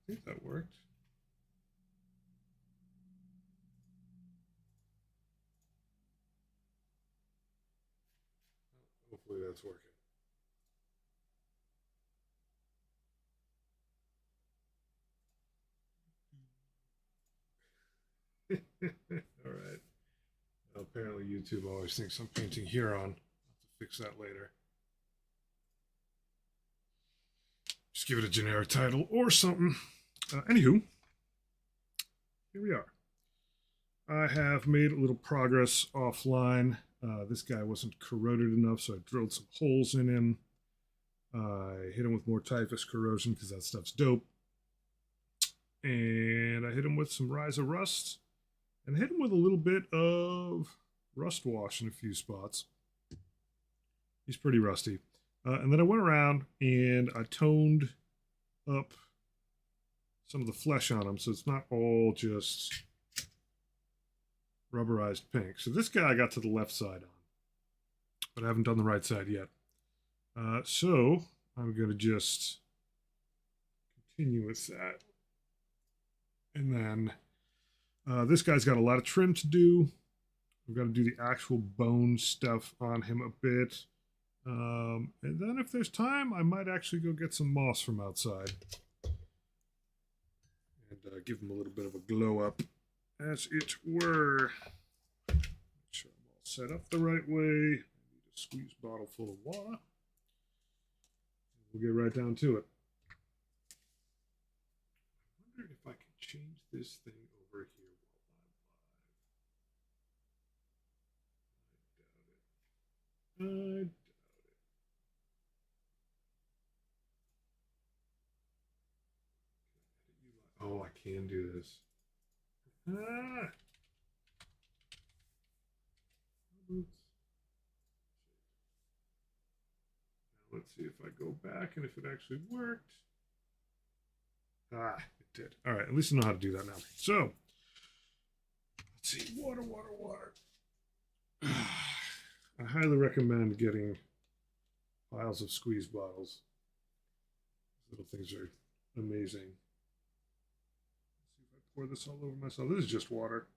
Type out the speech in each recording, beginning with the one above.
think that worked. Hopefully that's working. All right. Apparently YouTube always thinks I'm painting Huron. I'll have to fix that later. Just give it a generic title or something. Anywho, here we are. I have made a little progress offline. This guy wasn't corroded enough, so I drilled some holes in him. I hit him with more typhus corrosion because that stuff's dope. And I hit him with some Rise of Rust. And hit him with a little bit of rust wash in a few spots. He's pretty rusty. And then I went around and I toned up some of the flesh on him so it's not all just rubberized pink. So this guy I got to the left side on, but I haven't done the right side yet. So I'm going to just continue with that. And then this guy's got a lot of trim to do. We've got to do the actual bone stuff on him a bit. And then if there's time, I might actually go get some moss from outside. And give him a little bit of a glow up, as it were. Make sure I'm all set up the right way. I need a squeeze bottle full of water. We'll get right down to it. I wonder if I can change this thing over here while I'm live. I doubt it. Oh, I can do this. Ah! Now let's see if I go back and if it actually worked. Ah, it did. All right, at least I know how to do that now. So, let's see. Water. I highly recommend getting piles of squeeze bottles. These little things are amazing. Let's see if I pour this all over myself. This is just water.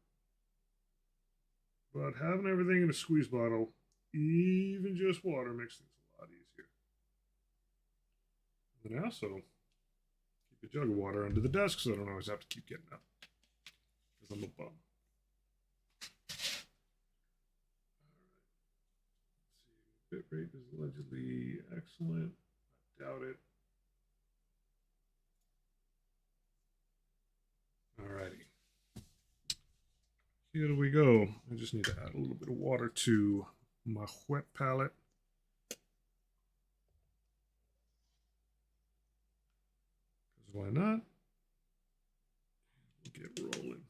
But having everything in a squeeze bottle, even just water, makes things a lot easier. And then I also keep a jug of water under the desk so I don't always have to keep getting up. Because I'm a bum. Bit rate is allegedly excellent. I doubt it. Alrighty. Here we go. I just need to add a little bit of water to my wet palette. Because why not? We'll get rolling.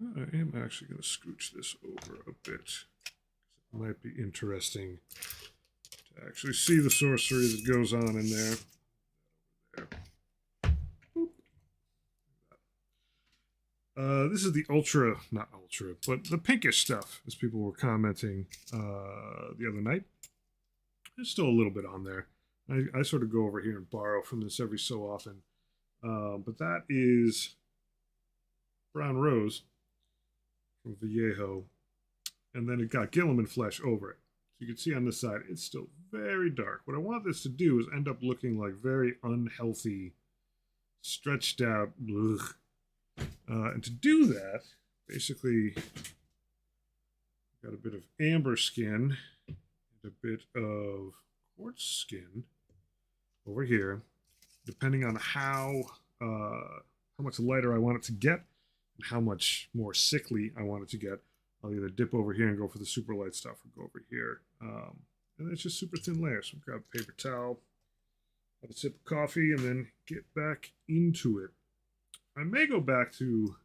I am actually going to scooch this over a bit. It might be interesting to actually see the sorcery that goes on in there. This is the not ultra, but the pinkish stuff, as people were commenting the other night. There's still a little bit on there. I sort of go over here and borrow from this every so often. But that is Brown Rose from Vallejo. And then it got Gilliman flesh over it. So you can see on this side, it's still very dark. What I want this to do is end up looking like very unhealthy, stretched out, and to do that, basically, got a bit of amber skin and a bit of quartz skin over here. Depending on how much lighter I want it to get and how much more sickly I want it to get, I'll either dip over here and go for the super light stuff or go over here. And it's just super thin layers. So grab a paper towel, have a sip of coffee, and then get back into it. I may go back to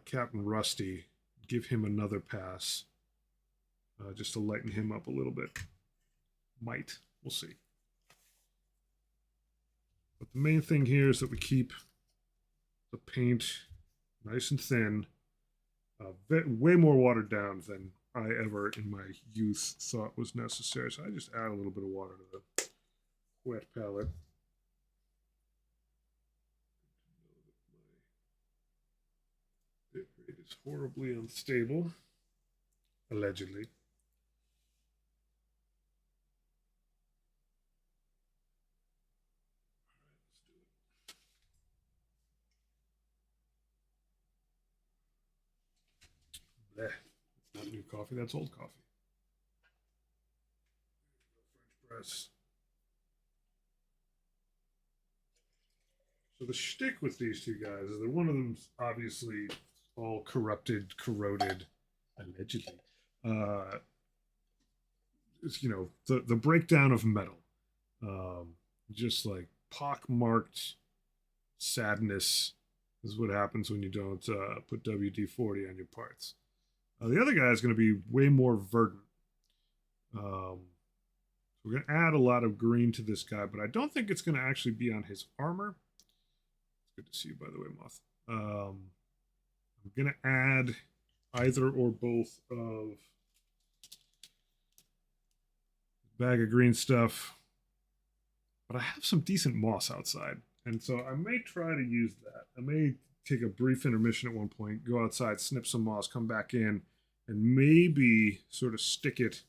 Captain Rusty, give him another pass, just to lighten him up a little bit. Might. We'll see. But the main thing here is that we keep the paint nice and thin, way more watered down than I ever in my youth thought was necessary. So I just add a little bit of water to the wet palette. It is horribly unstable, allegedly. Blech. That's not new coffee, that's old coffee. French press. So the shtick with these two guys is that one of them's obviously all corrupted, corroded, allegedly. It's, the breakdown of metal. Just like pockmarked sadness is what happens when you don't put WD-40 on your parts. The other guy is going to be way more verdant. We're going to add a lot of green to this guy, but I don't think it's going to actually be on his armor. It's good to see you, by the way, Moth. I'm going to add either or both of bag of green stuff, but I have some decent moss outside, and so I may try to use that. I may take a brief intermission at one point, go outside, snip some moss, come back in, and maybe sort of stick it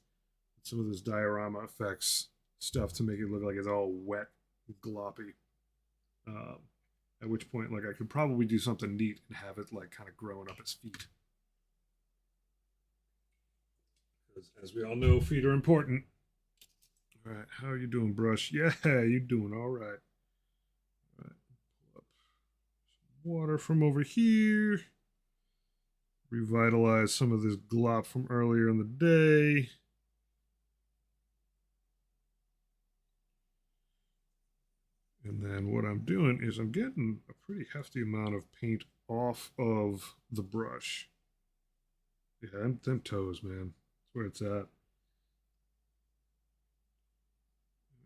with some of this diorama effects stuff to make it look like it's all wet and gloppy. At which point, like, I could probably do something neat and have it like kind of growing up its feet. Because as we all know, feet are important. All right, how are you doing, Brush? Yeah, you're doing all right. All right, pull up some water from over here. Revitalize some of this glop from earlier in the day. And then what I'm doing is I'm getting a pretty hefty amount of paint off of the brush. Yeah, them toes, man. That's where it's at.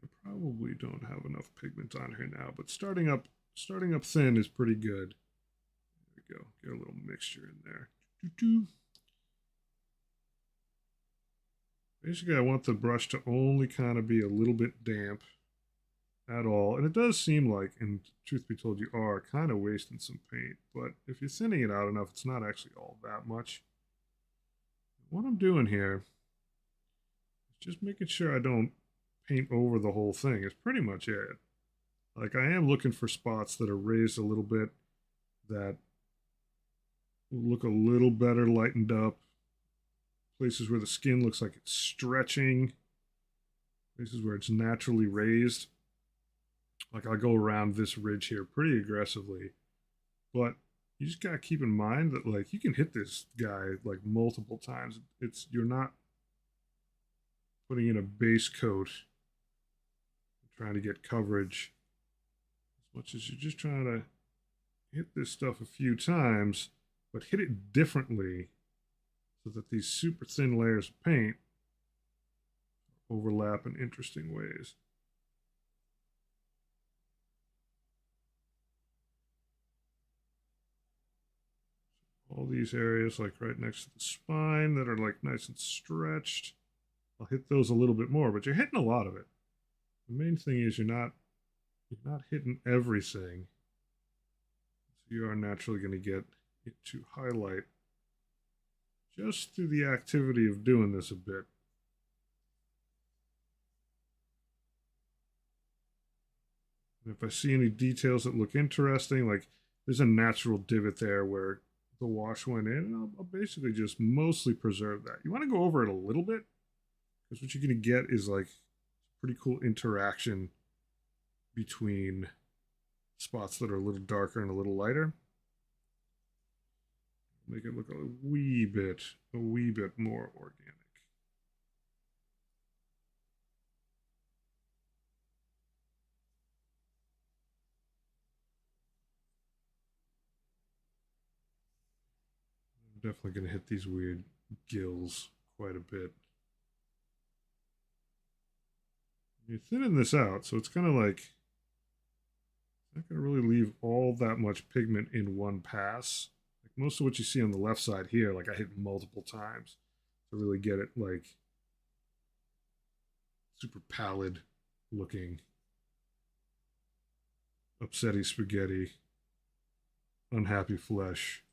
I probably don't have enough pigment on here now, but starting up thin is pretty good. There we go. Get a little mixture in there. Basically, I want the brush to only kind of be a little bit damp at all. And it does seem like, and truth be told, you are kind of wasting some paint. But if you're thinning it out enough, it's not actually all that much. What I'm doing here is just making sure I don't paint over the whole thing. It's pretty much it. Like, I am looking for spots that are raised a little bit, that look a little better lightened up. Places where the skin looks like it's stretching. Places where it's naturally raised. Like, I'll go around this ridge here pretty aggressively. But you just gotta keep in mind that, like, you can hit this guy like multiple times. You're not putting in a base coat trying to get coverage as much as you're just trying to hit this stuff a few times, but hit it differently so that these super thin layers of paint overlap in interesting ways. All these areas like right next to the spine that are like nice and stretched, I'll hit those a little bit more, but you're hitting a lot of it. The main thing is you're not hitting everything. So you are naturally going to get it to highlight just through the activity of doing this a bit. And if I see any details that look interesting, like there's a natural divot there where the wash went in, and I'll basically just mostly preserve that. You want to go over it a little bit, because what you're going to get is like pretty cool interaction between spots that are a little darker and a little lighter. Make it look a wee bit more organic. I'm definitely going to hit these weird gills quite a bit. You're thinning this out, so it's kind of like not going to really leave all that much pigment in one pass. Like most of what you see on the left side here, like I hit multiple times. to really get it like super pallid looking. Upsetty spaghetti, unhappy flesh.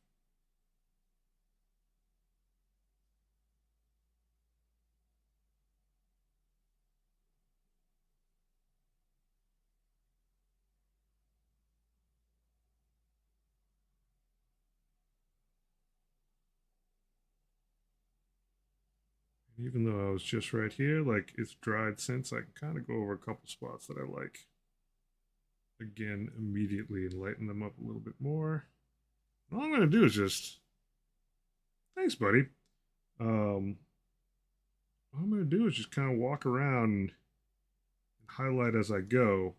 Even though I was just right here, like it's dried since, I can kind of go over a couple spots that I like again immediately and lighten them up a little bit more. All I'm going to do is just, thanks, buddy. All I'm going to do is just kind of walk around and highlight as I go.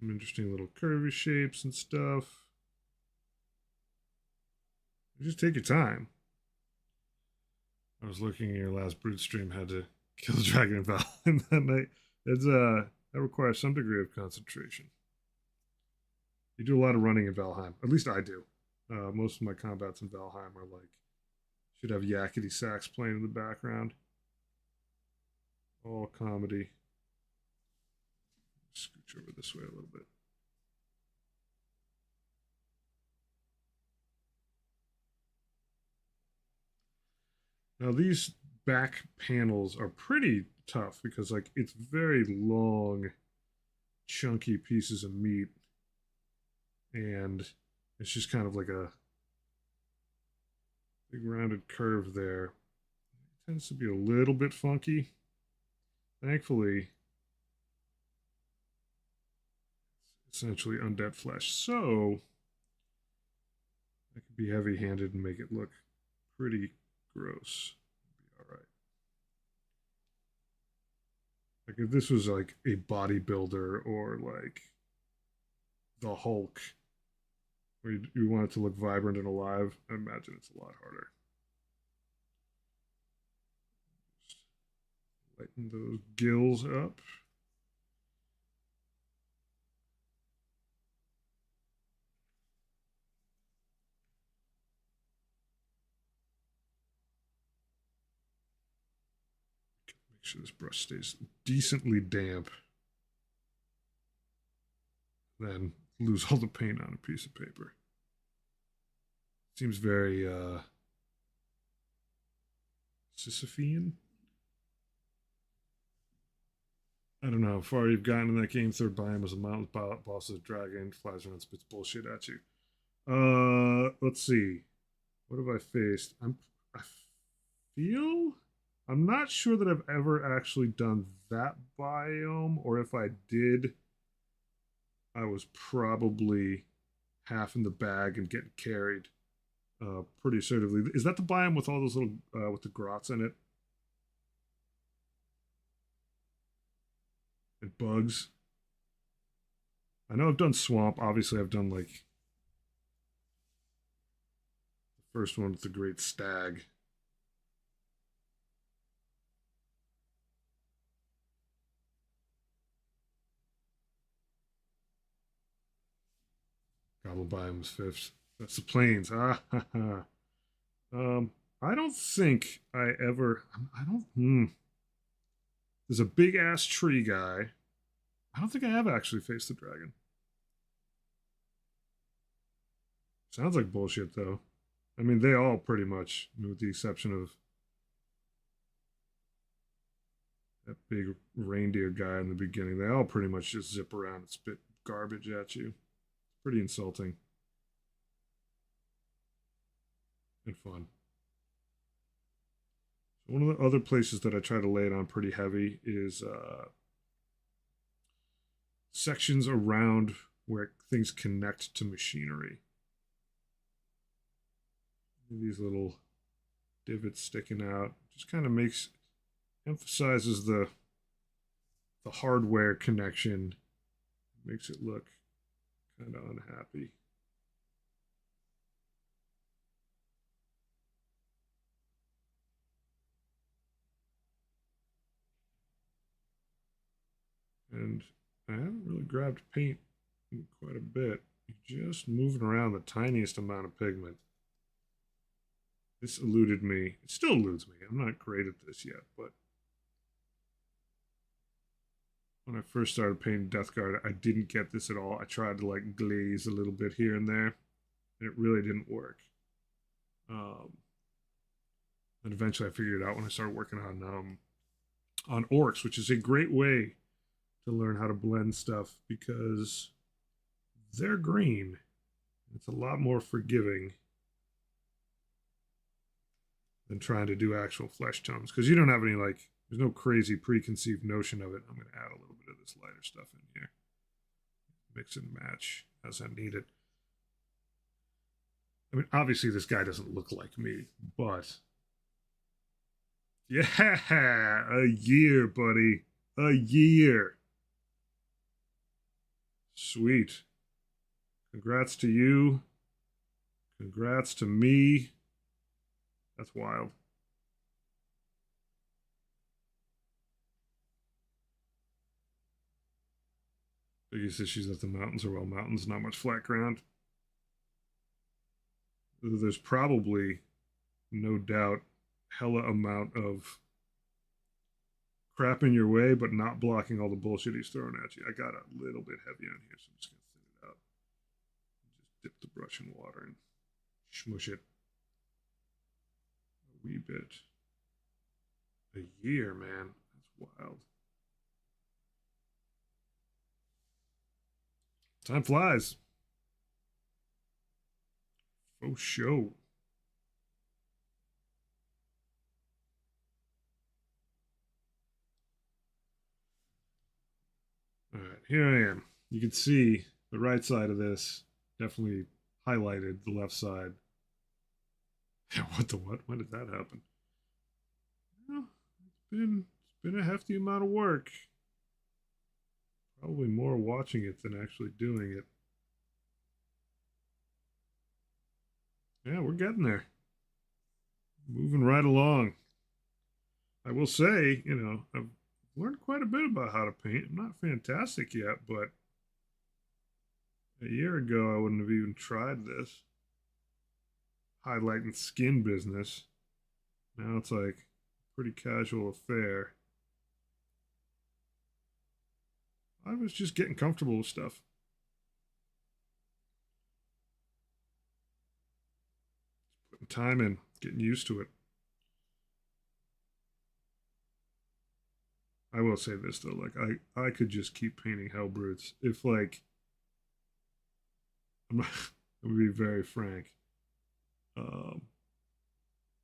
Some interesting little curvy shapes and stuff. Just take your time. I was looking at your last Brute stream, had to kill the dragon in Valheim that night. It's that requires some degree of concentration. You do a lot of running in Valheim. At least I do. Most of my combats in Valheim are like, should have yakety sax playing in the background. All comedy. Scooch over this way a little bit. Now these back panels are pretty tough because like it's very long, chunky pieces of meat, and it's just kind of like a big rounded curve there. It tends to be a little bit funky. Thankfully, it's essentially undead flesh, so I could be heavy-handed and make it look pretty gross. It'll be all right. Like if this was like a bodybuilder or like the Hulk, where you want it to look vibrant and alive, I imagine it's a lot harder. Just lighten those gills up. Make sure this brush stays decently damp. Then lose all the paint on a piece of paper. Seems very Sisyphean. I don't know how far you've gotten in that game. Third biome was a mountain boss of a dragon, flies around, spits bullshit at you. Let's see. What have I faced? I feel I'm not sure that I've ever actually done that biome, or if I did, I was probably half in the bag and getting carried pretty assertively. Is that the biome with all those little with the grots in it and bugs? I know I've done swamp. Obviously, I've done like the first one with the great stag. Goblin biome was fifth. That's the plains. Ah, ha, ha. I don't think I ever. I don't. There's a big ass tree guy. I don't think I have actually faced the dragon. Sounds like bullshit though. I mean, they all pretty much, with the exception of that big reindeer guy in the beginning, they all pretty much just zip around and spit garbage at you. Pretty insulting and fun. One of the other places that I try to lay it on pretty heavy is sections around where things connect to machinery. These little divots sticking out just kind of emphasizes the hardware connection, makes it look kind of unhappy. And I haven't really grabbed paint in quite a bit. Just moving around the tiniest amount of pigment. This eluded me. It still eludes me. I'm not great at this yet, but when I first started painting Death Guard, I didn't get this at all. I tried to like glaze a little bit here and there, and it really didn't work. And eventually I figured it out when I started working on orcs, which is a great way to learn how to blend stuff because they're green. It's a lot more forgiving than trying to do actual flesh tones because you don't have any like there's no crazy preconceived notion of it. I'm going to add a little bit of this lighter stuff in here, mix and match as I need it. I mean, obviously this guy doesn't look like me, but yeah, a year, buddy, a year. Sweet. Congrats to you. Congrats to me. That's wild. Biggest issues at the mountains are, well, mountains, not much flat ground. There's probably, no doubt, hella amount of crap in your way, but not blocking all the bullshit he's throwing at you. I got a little bit heavy on here, so I'm just going to thin it out. Just dip the brush in water and smush it a wee bit. A year, man. That's wild. Time flies. Oh, show. All right, here I am. You can see the right side of this definitely highlighted the left side. Yeah, what the what? When did that happen? Well, it's been a hefty amount of work. Probably more watching it than actually doing it. Yeah, we're getting there. Moving right along. I will say, I've learned quite a bit about how to paint. I'm not fantastic yet, but a year ago I wouldn't have even tried this. Highlighting skin business. Now it's like a pretty casual affair. I was just getting comfortable with stuff. Putting time in, getting used to it. I will say this though, like I could just keep painting Helbrutes if like I'm gonna be very frank. Um,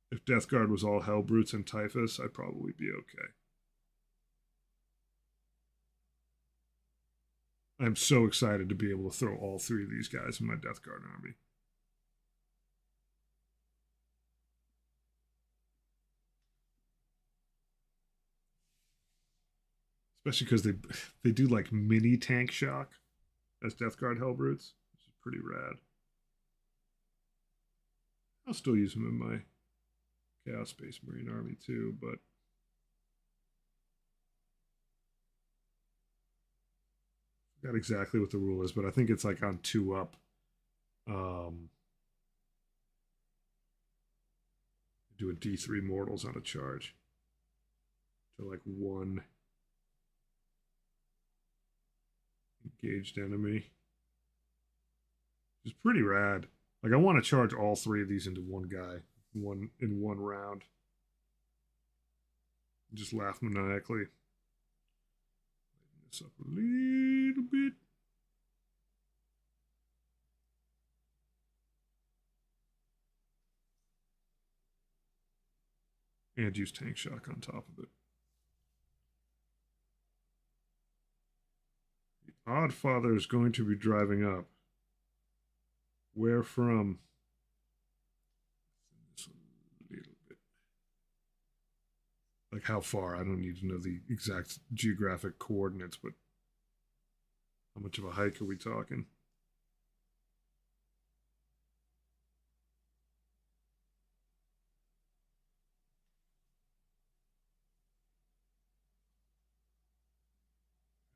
if Death Guard was all Helbrutes and Typhus, I'd probably be okay. I'm so excited to be able to throw all three of these guys in my Death Guard army. Especially because they do like mini tank shock as Death Guard Helbrutes, which is pretty rad. I'll still use them in my Chaos Space Marine army too, but I forgot exactly what the rule is, but I think it's like on 2 up. Do a D3 mortals on a charge to like 1 engaged enemy. It's pretty rad. Like I want to charge all 3 of these into one guy, in one round. Just laugh maniacally. Lighten this up a little bit. And use tank shock on top of it. The Oddfather is going to be driving up. Where from? Just a little bit. Like how far? I don't need to know the exact geographic coordinates, but how much of a hike are we talking?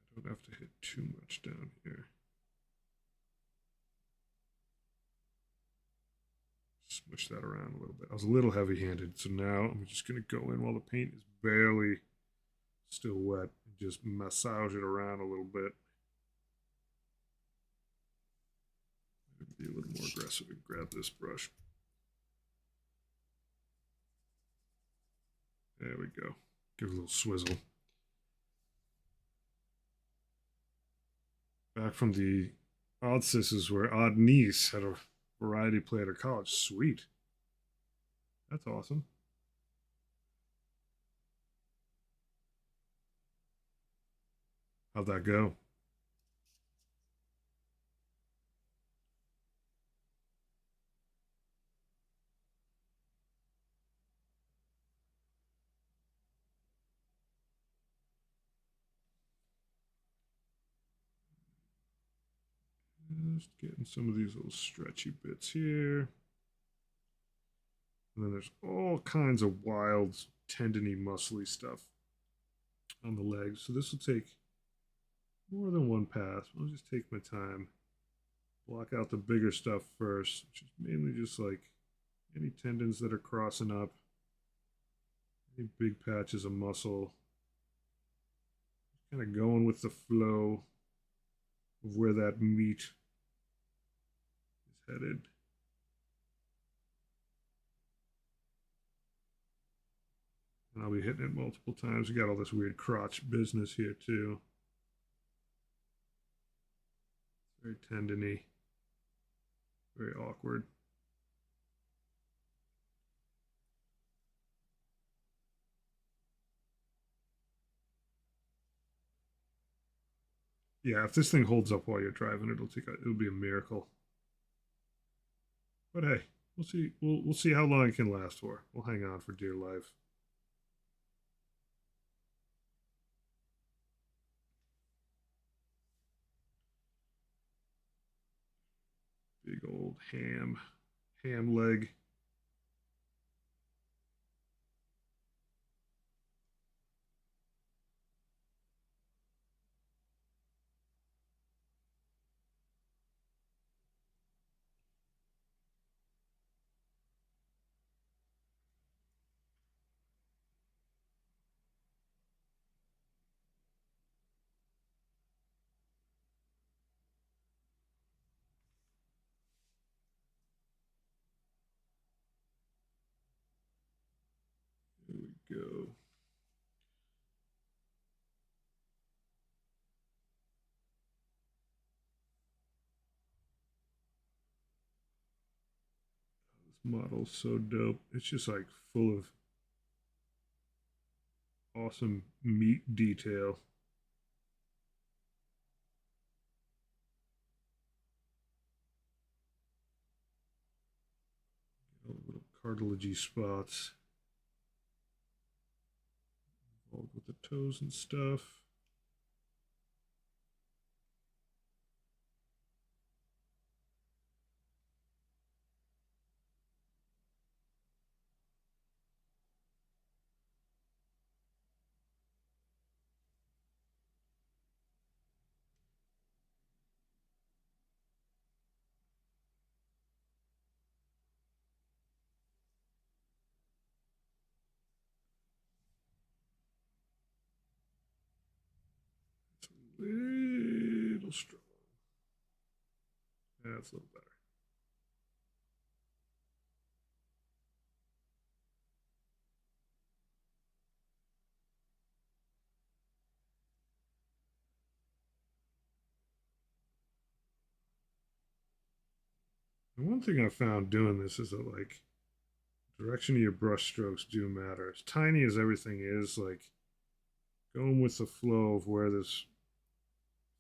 I don't have to hit too much down here. smush that around a little bit. I was a little heavy-handed, so now I'm just going to go in while the paint is barely still wet and just massage it around a little bit. Be a little more aggressive and grab this brush. There we go. Give it a little swizzle. Back from the Odd Sisses where Odd Niece had a variety play at her college. Sweet. That's awesome. How'd that go? Just getting some of these little stretchy bits here. And then there's all kinds of wild, tendony, muscly stuff on the legs. So this will take more than one pass. I'll just take my time. Block out the bigger stuff first, which is mainly just like any tendons that are crossing up, any big patches of muscle. Kind of going with the flow of where that meat is headed. And I'll be hitting it multiple times. We got all this weird crotch business here too. Very tendony, very awkward. Yeah, if this thing holds up while you're driving, it'll be a miracle. But hey, we'll see. We'll see how long it can last for. We'll hang on for dear life. Big old ham leg. There we go. This model's so dope. It's just like full of awesome meat detail. Little cartilagey spots. Involved with the toes and stuff. It's a little strong. That's a little better. And one thing I found doing this is that like direction of your brush strokes do matter. As tiny as everything is, like going with the flow of where this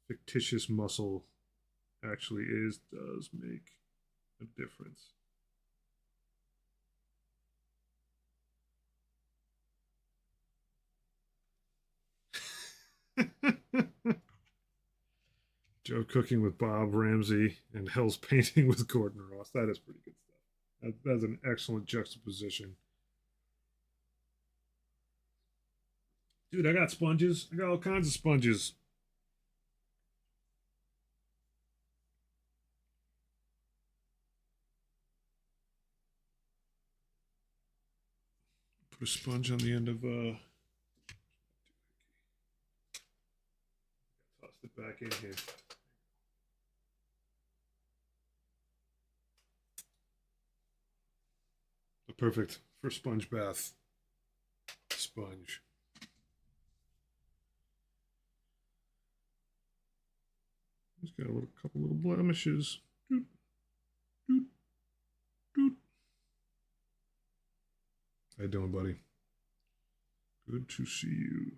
fictitious muscle actually is does make a difference. Joe cooking with Bob Ramsey and Hell's painting with Gordon Ross. That is pretty good stuff. That's an excellent juxtaposition. Dude, I got sponges. I got all kinds of sponges. Put a sponge on the end of toss it back in here. Perfect for sponge bath. Sponge. He's got a couple little blemishes. Doot, doot, doot. How you doing, buddy? Good to see you.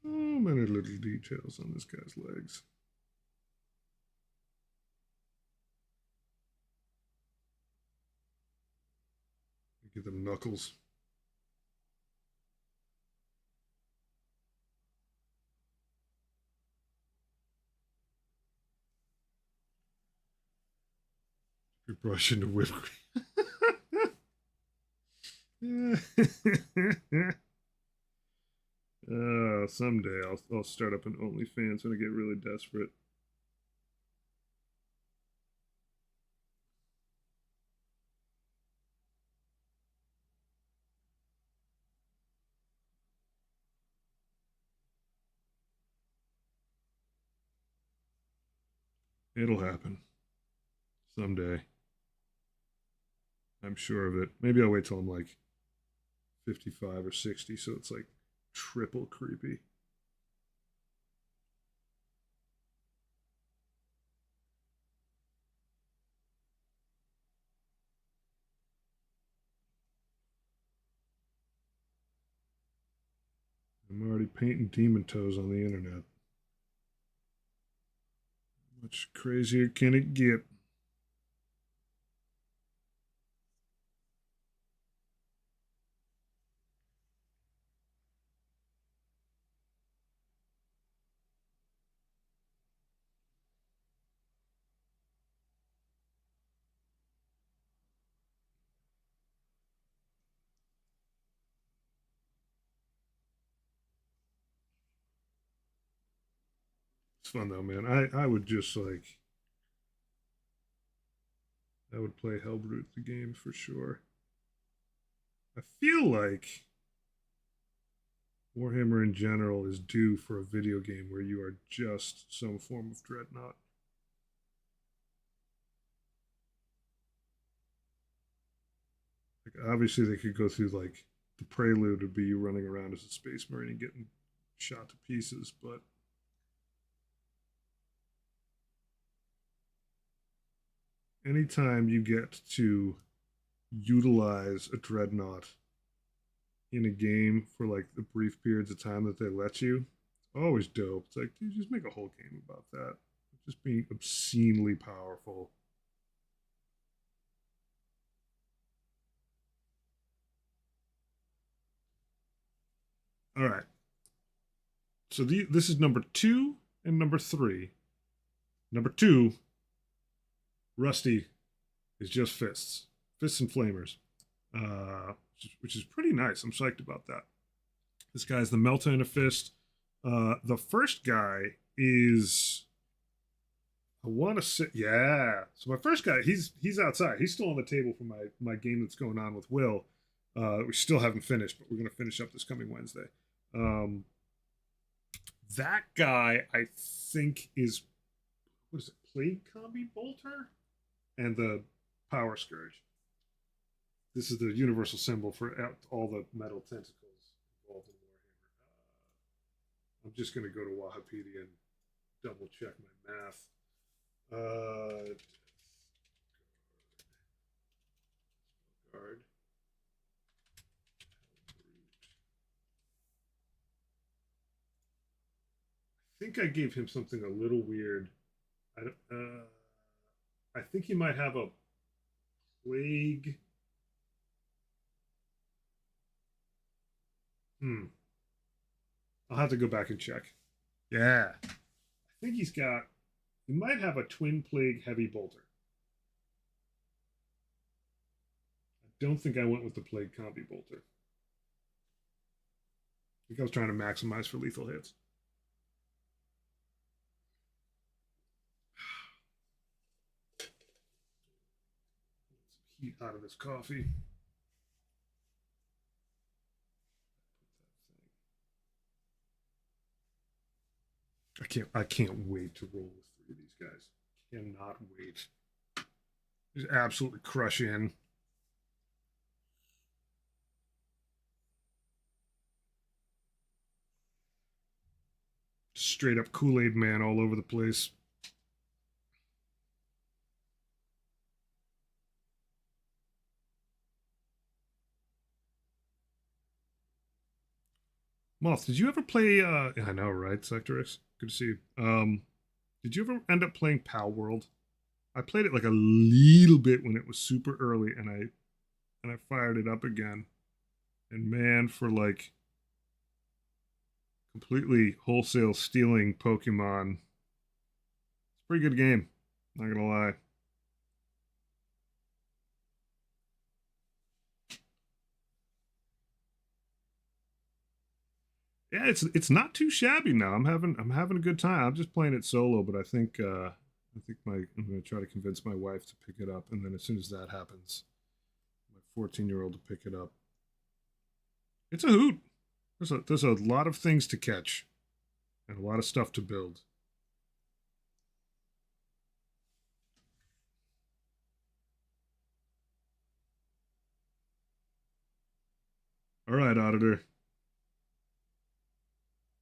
So many little details on this guy's legs. Get them knuckles. You're brushing the whipped cream. Someday I'll start up an OnlyFans when I get really desperate. It'll happen someday. I'm sure of it. Maybe I'll wait till I'm like 55 or 60, so it's like triple creepy. I'm already painting demon toes on the internet. How much crazier can it get? It's fun though, man. I would just like I would play Helbrutes the game for sure. I feel like Warhammer in general is due for a video game where you are just some form of dreadnought. Like obviously they could go through like the prelude would be you running around as a space marine and getting shot to pieces, but anytime you get to utilize a dreadnought in a game for like the brief periods of time that they let you, it's always dope. It's like, dude, just make a whole game about that. Just being obscenely powerful. All right. So this is number 2 and number 3. Number 2, Rusty, is just fists, fists and flamers, which is pretty nice. I'm psyched about that. This guy's the Melta in a fist. The first guy is, I want to say, yeah. So my first guy, he's outside. He's still on the table for my game that's going on with Will. We still haven't finished, but we're going to finish up this coming Wednesday. That guy, I think, is, what is it, Plague Combi Bolter? And the Power Scourge. This is the universal symbol for all the metal tentacles involved in Warhammer. I'm just going to go to Wahapedia and double check my math. Guard. I think I gave him something a little weird. I think he might have a plague. I'll have to go back and check. Yeah. I think he might have a twin plague heavy bolter. I don't think I went with the plague combi bolter. I think I was trying to maximize for lethal hits. heat out of this coffee. I can't wait to roll with three of these guys. Cannot wait. Just absolutely crush in. Straight up Kool-Aid man all over the place. Moth, did you ever play I know, right? Sector X? Good to see you. Did you ever end up playing Pal World? I played it like a little bit when it was super early and I fired it up again. And man, for like completely wholesale stealing Pokemon, it's a pretty good game. Not gonna lie. Yeah, it's not too shabby now. I'm having a good time. I'm just playing it solo, but I think I'm gonna try to convince my wife to pick it up, and then as soon as that happens, my 14-year-old to pick it up. It's a hoot. There's a lot of things to catch, and a lot of stuff to build. All right, auditor.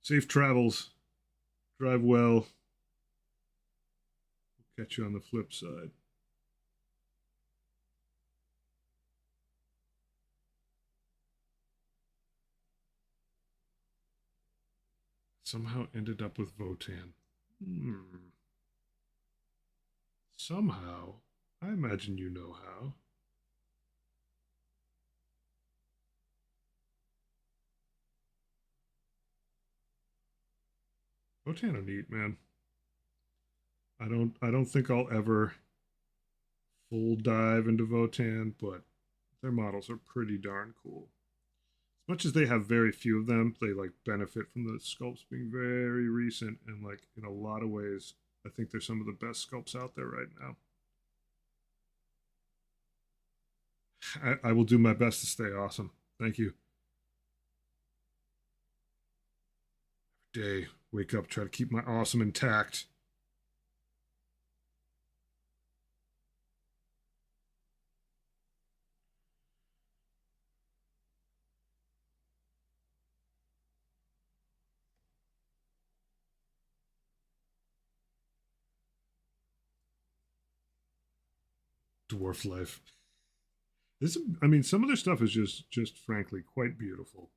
Safe travels. Drive well. We'll catch you on the flip side. Somehow ended up with Votan. Hmm. Somehow. I imagine you know how. Votan are neat, man. I don't think I'll ever full dive into Votan, but their models are pretty darn cool. As much as they have very few of them, they like benefit from the sculpts being very recent and like in a lot of ways, I think they're some of the best sculpts out there right now. I will do my best to stay awesome. Thank you. Day, wake up, try to keep my awesome intact. Dwarf life. This, I mean, some of their stuff is just frankly quite beautiful.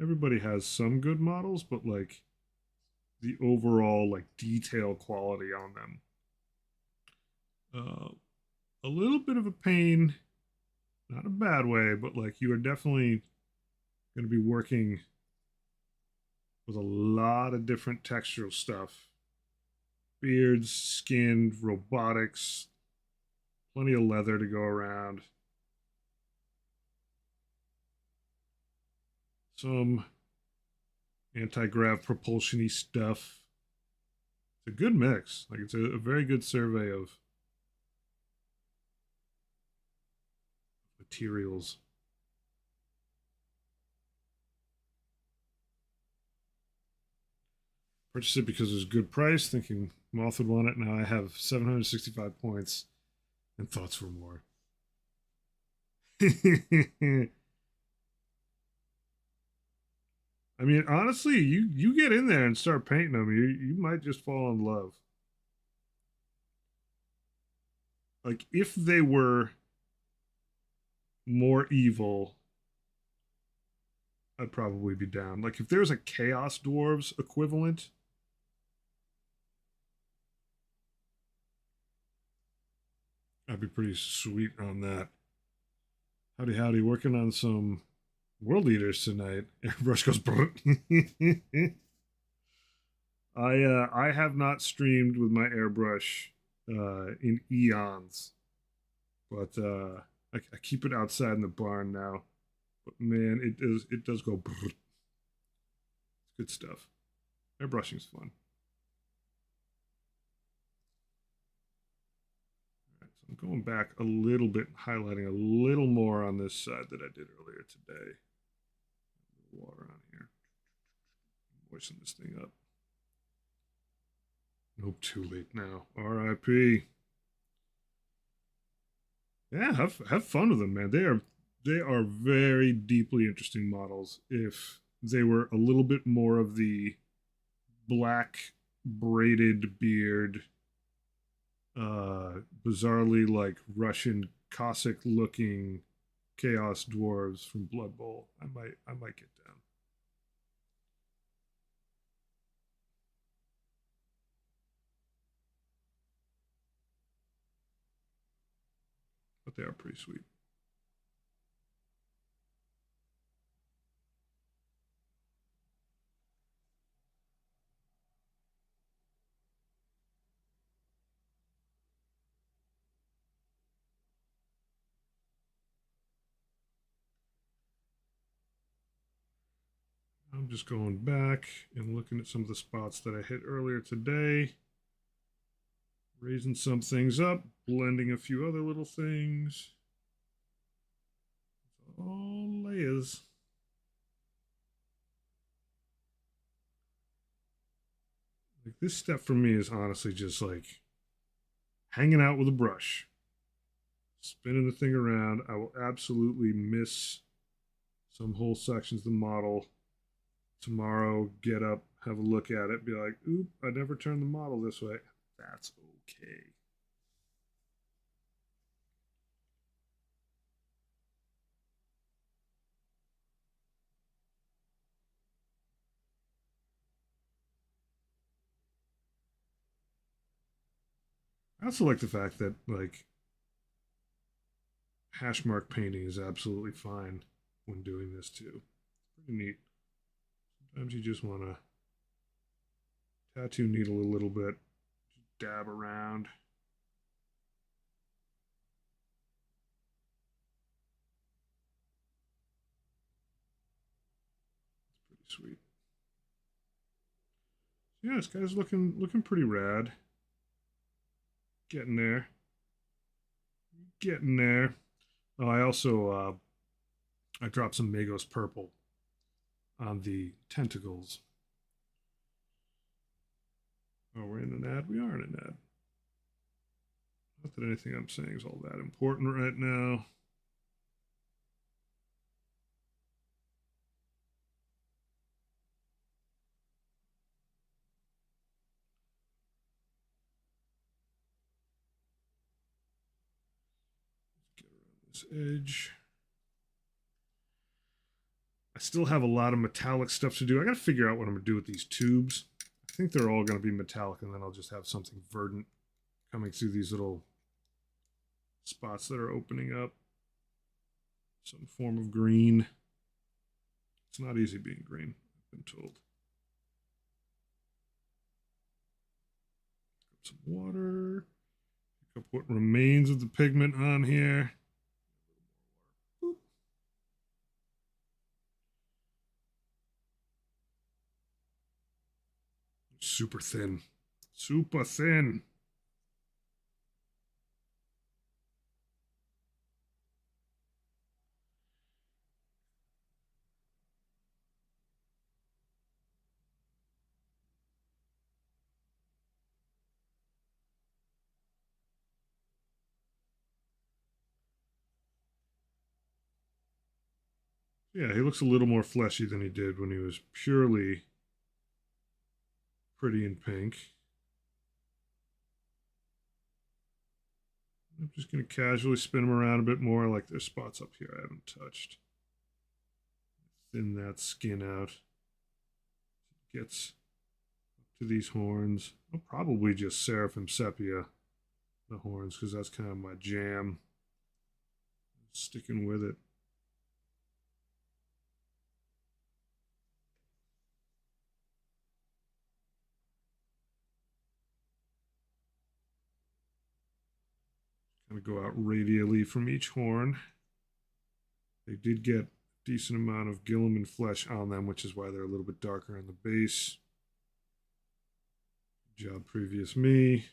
Everybody has some good models, but like the overall like detail quality on them, uh, a little bit of a pain, not a bad way, but like you are definitely going to be working with a lot of different textural stuff, beards, skin, robotics, plenty of leather to go around. Some anti-grav propulsion-y stuff. It's a good mix. Like it's a very good survey of materials. Purchased it because it was a good price, thinking Moth would want it. Now I have 765 points and thoughts for more. I mean, honestly, you get in there and start painting them, you might just fall in love. Like if they were more evil, I'd probably be down. Like if there's a Chaos Dwarves equivalent, I'd be pretty sweet on that. Howdy, howdy, working on some World Eaters tonight. Airbrush goes. I have not streamed with my airbrush in eons, but I keep it outside in the barn now. But man, it does go. It's good stuff. Airbrushing is fun. going back a little bit, highlighting a little more on this side that I did earlier today. Water on here. Moisten this thing up. Nope, too late now. R.I.P. Yeah, have fun with them, man. They are very deeply interesting models. If they were a little bit more of the black braided beard, bizarrely like Russian Cossack looking chaos dwarves from Blood Bowl, I might get down. But they are pretty sweet. I'm just going back and looking at some of the spots that I hit earlier today, raising some things up, blending a few other little things. All layers. Like this step for me is honestly just like hanging out with a brush, spinning the thing around. I will absolutely miss some whole sections of the model. Tomorrow, get up, have a look at it, be like, oop, I never turned the model this way. That's okay. I also like the fact that like hash mark painting is absolutely fine when doing this too. Pretty neat. Sometimes you just want to tattoo needle a little bit, just dab around. It's pretty sweet. Yeah, this guy's looking pretty rad. Getting there. Getting there. Oh, I also I dropped some Magos purple on the tentacles. Oh, we're in an ad? We are in an ad. Not that anything I'm saying is all that important right now. Let's get around this edge. I still have a lot of metallic stuff to do. I got to figure out what I'm going to do with these tubes. I think they're all going to be metallic, and then I'll just have something verdant coming through these little spots that are opening up. Some form of green. It's not easy being green, I've been told. Some water. Pick up what remains of the pigment on here. Boop. Super thin. Super thin. Yeah, he looks a little more fleshy than he did when he was purely pretty in pink. I'm just going to casually spin him around a bit more. Like there's spots up here I haven't touched. Thin that skin out. Gets up to these horns. I'll probably just Seraphim Sepia the horns because that's kind of my jam. Sticking with it. Kind of go out radially from each horn. They did get a decent amount of Gilliman flesh on them, which is why they're a little bit darker on the base. Good job, previous me.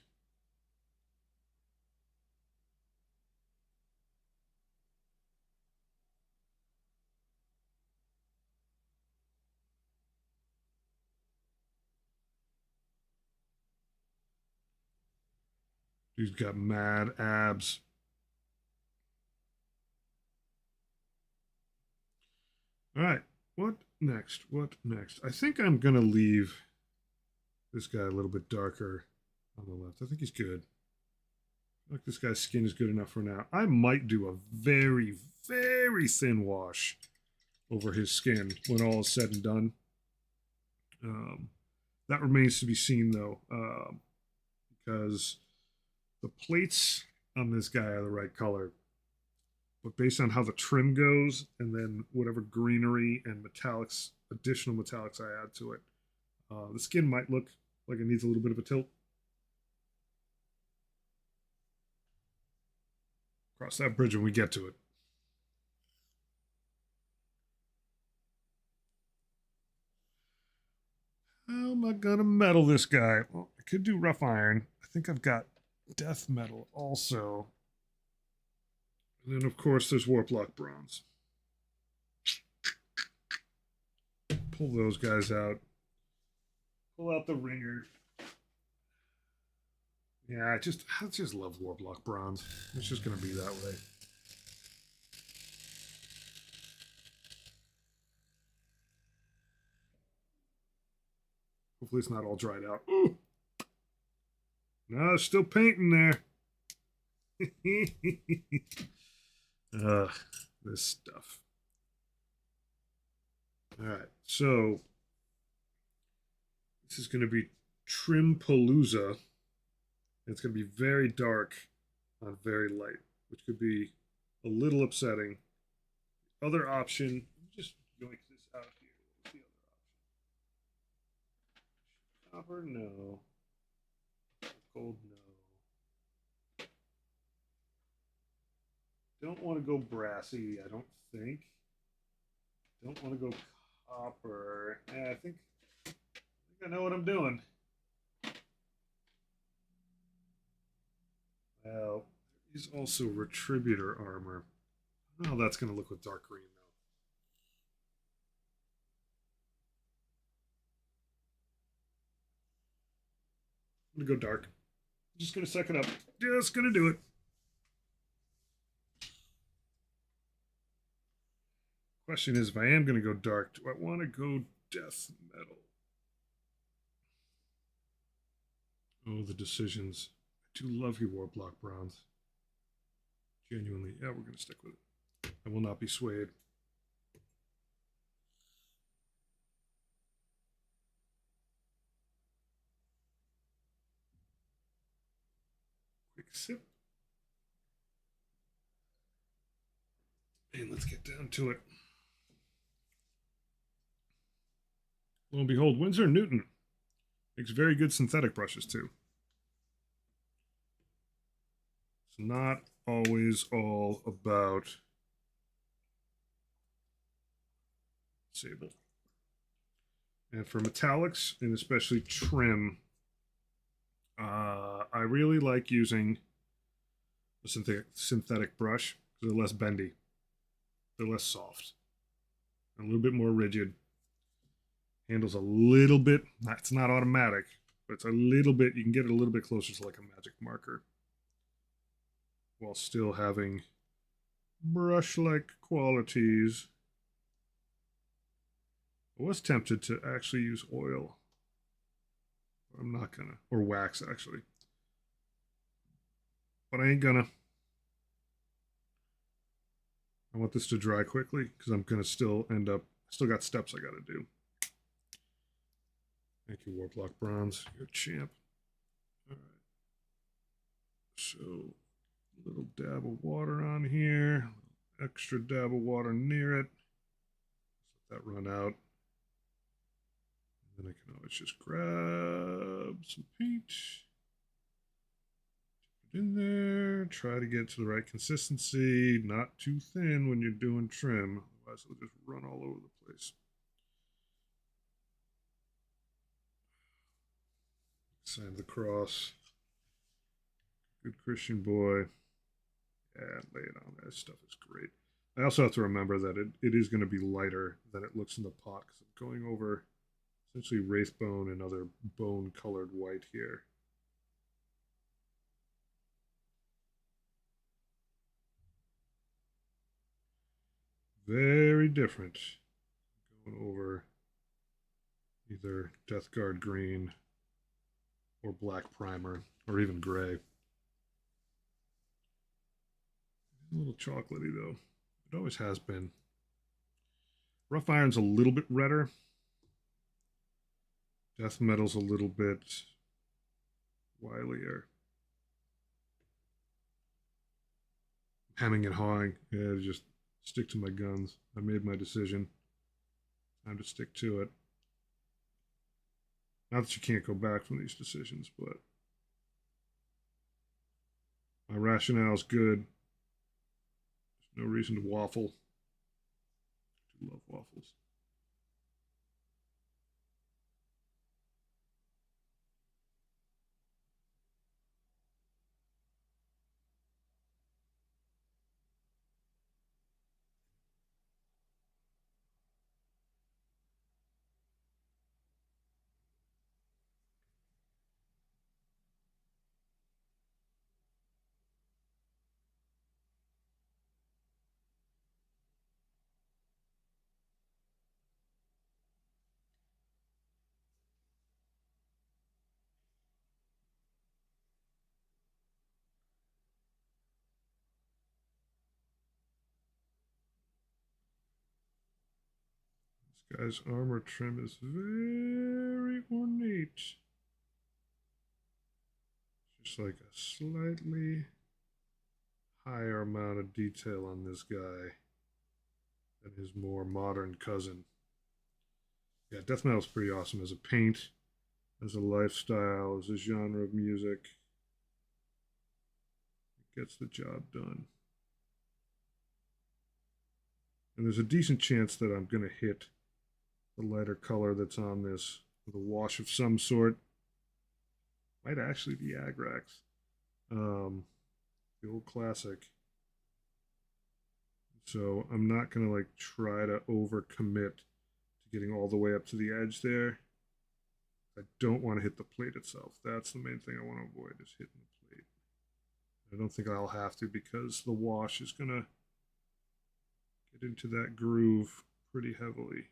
Dude's got mad abs. All right. What next? What next? I think I'm going to leave this guy a little bit darker on the left. I think he's good. Like this guy's skin is good enough for now. I might do a very, very thin wash over his skin when all is said and done. That remains to be seen, though, because the plates on this guy are the right color. But based on how the trim goes, and then whatever greenery and metallics, additional metallics I add to it, the skin might look like it needs a little bit of a tilt. Cross that bridge when we get to it. How am I gonna metal this guy? Well, I could do rough iron. I think I've got death metal also. And then, of course, there's Warplock Bronze. Pull those guys out. Pull out the ringer. Yeah, I just love Warplock Bronze. It's just gonna be that way. Hopefully it's not all dried out. Ooh. No, there's still paint in there. This stuff. All right, so this is going to be Trimpalooza. It's going to be very dark on very light, which could be a little upsetting. Other option, just yoink this out here. What's the other option? Copper, no. Gold, no. Don't want to go brassy, I don't think. Don't want to go copper. I think I know what I'm doing. Well, there's also Retributor armor. I don't know how that's going to look with dark green, though. I'm going to go dark. I'm just going to suck it up. Just going to do it. Question is, if I am going to go dark, do I want to go death metal? Oh, the decisions. I do love you, Warplock Bronze. Genuinely. Yeah, we're going to stick with it. I will not be swayed. Quick sip. And let's get down to it. Lo and behold, Winsor & Newton makes very good synthetic brushes too. It's not always all about sable. And for metallics, and especially trim, I really like using a synthetic brush because they're less bendy. They're less soft. A little bit more rigid. Handles a little bit, it's not automatic, but it's a little bit, you can get it a little bit closer to like a magic marker while still having brush-like qualities. I was tempted to actually use oil. But I'm not gonna, or wax actually. But I ain't gonna. I want this to dry quickly because I'm gonna still end up, still got steps I gotta do. Thank you, Warplock Bronze. You're a champ. All right. So, a little dab of water on here. Extra dab of water near it. Let that run out. And then I can always just grab some paint. Dip it in there. Try to get to the right consistency. Not too thin when you're doing trim. Otherwise, it'll just run all over the place. Sign of the cross. Good Christian boy. Yeah, lay it on. That stuff is great. I also have to remember that it is going to be lighter than it looks in the pot because I'm going over essentially wraith bone and other bone colored white here. very different. Going over either Death Guard green or black primer or even gray. A little chocolatey though. It always has been. Rough Iron's a little bit redder. Death Metal's a little bit wilier. Hemming and hawing. Yeah, just stick to my guns. I made my decision. Time to stick to it. Not that you can't go back from these decisions, but my rationale is good. There's no reason to waffle. I do love waffles. This guy's armor trim is very ornate. Just like a slightly higher amount of detail on this guy than his more modern cousin. Yeah, death metal is pretty awesome as a paint, as a lifestyle, as a genre of music. It gets the job done. And there's a decent chance that I'm going to hit the lighter color that's on this with a wash of some sort. Might actually be Agrax. The old classic. So I'm not going to like try to overcommit to getting all the way up to the edge there. I don't want to hit the plate itself. That's the main thing I want to avoid is hitting the plate. I don't think I'll have to because the wash is going to get into that groove pretty heavily.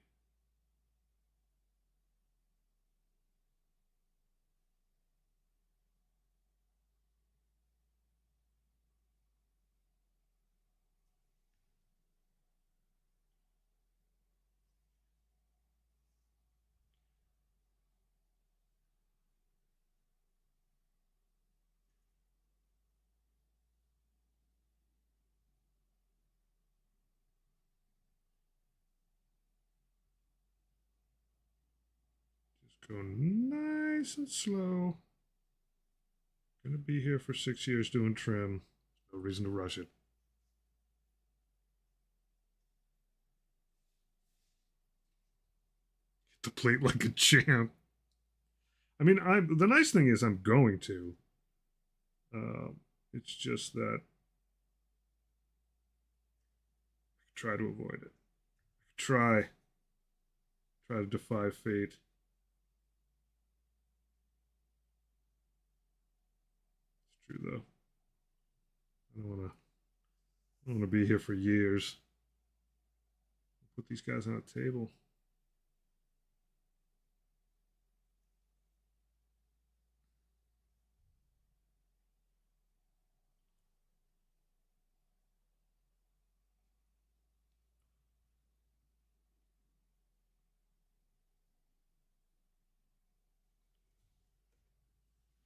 Just go nice and slow. Gonna be here for 6 years doing trim. No reason to rush it. Hit the plate like a champ. I mean, the nice thing is I'm going to. Uh, it's just that I try to avoid it. Try to defy fate. It's true though. I don't want to. I don't want to be here for years. Put these guys on a table.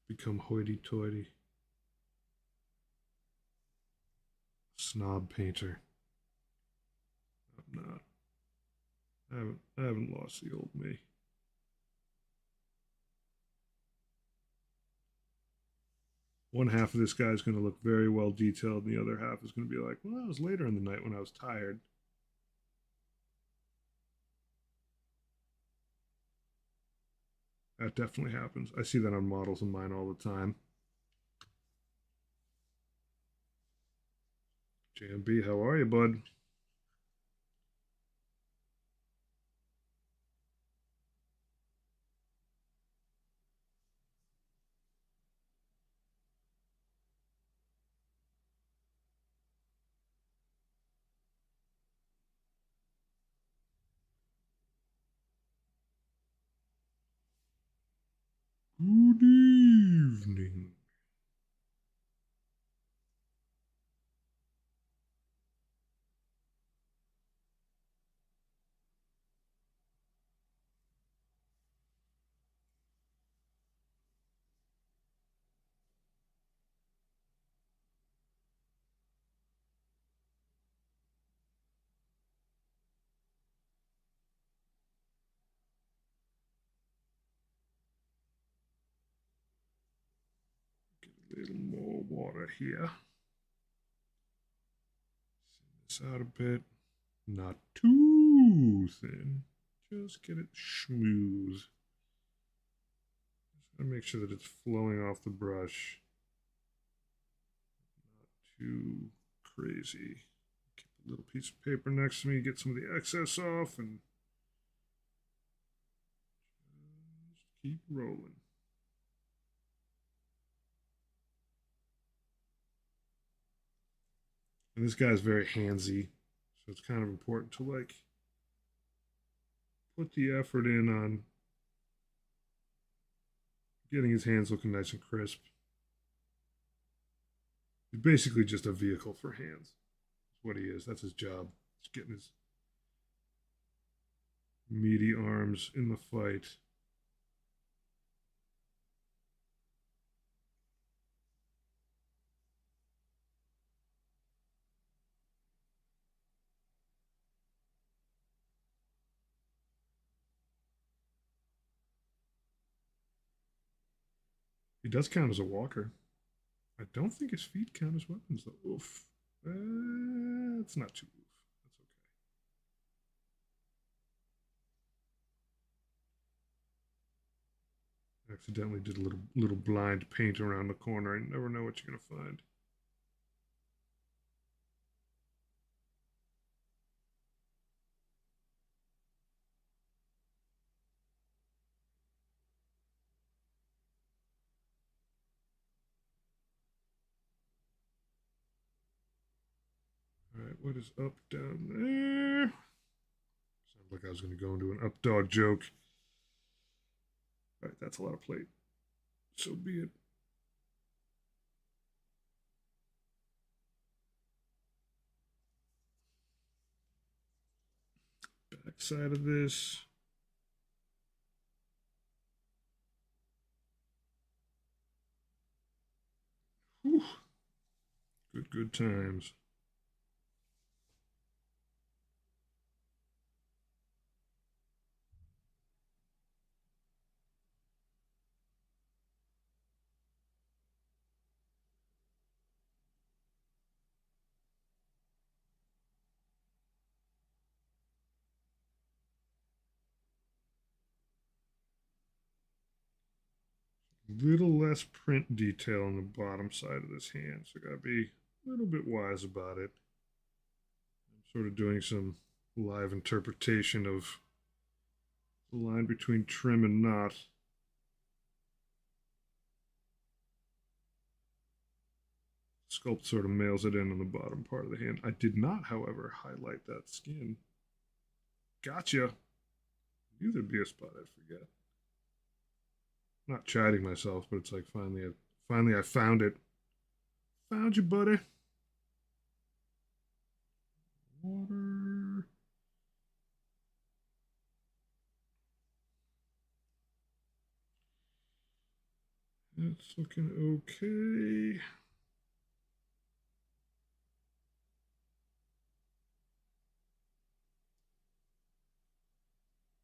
Become hoity-toity. Snob painter. I'm not. I haven't lost the old me. One half of this guy is going to look very well detailed, and the other half is going to be like, well, that was later in the night when I was tired. That definitely happens. I see that on models of mine all the time. JMB, how are you, bud? Good evening. Get a little more water here. Thin this out a bit. Not too thin. Just get it smooth. Just gotta make sure that it's flowing off the brush. Not too crazy. Keep a little piece of paper next to me, get some of the excess off, and just keep rolling. And this guy's very handsy, so it's kind of important to like put the effort in on getting his hands looking nice and crisp. He's basically just a vehicle for hands. That's what he is. That's his job. He's getting his meaty arms in the fight. He does count as a walker. I don't think his feet count as weapons, though. Oof. It's not too oof. That's okay. I accidentally did a little blind paint around the corner. I never know what you're gonna find. All right, what is up down there? Sounds like I was gonna go into an up dog joke. All right, that's a lot of plate. So be it. Back side of this. Whew. Good times. Little less print detail on the bottom side of this hand, so gotta be a little bit wise about it. I'm sort of doing some live interpretation of the line between trim and knot. Sculpt sort of mails it in on the bottom part of the hand. I did not, however, highlight that skin. Gotcha. Knew there'd be a spot I'd forget. Not chiding myself, but it's like finally I found it. Found you, buddy. Water. It's looking okay.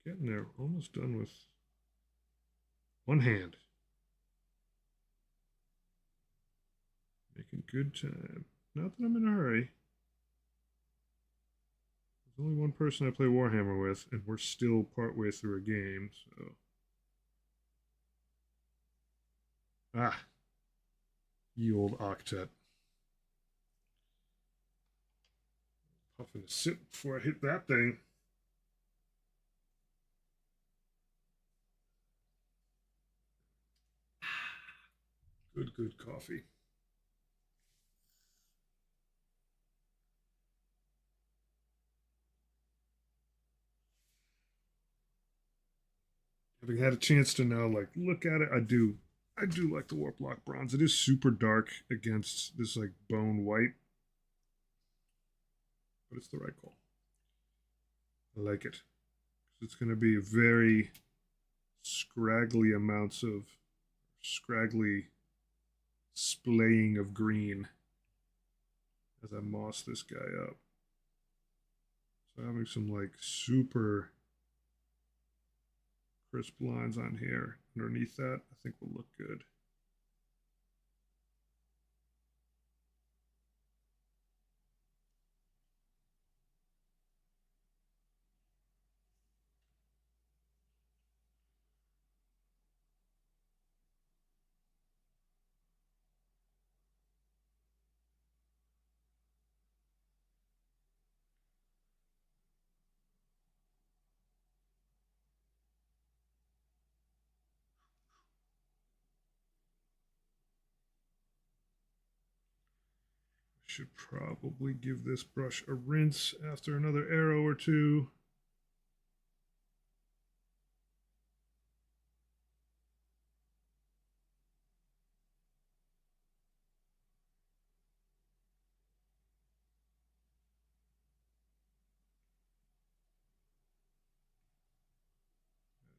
Getting there. Almost done with one hand. Making good time. Not that I'm in a hurry. There's only one person I play Warhammer with, and we're still partway through a game, so. Ah, ye old octet. Puffing a sip before I hit that thing. Good coffee. If I had a chance to now, like, look at it, I do like the Warp Lock Bronze. It is super dark against this like bone white, but it's the right call. I like it. It's going to be very scraggly amounts of scraggly splaying of green as I moss this guy up. So having some like super crisp lines on here underneath that, I think will look good. Should probably give this brush a rinse after another arrow or two.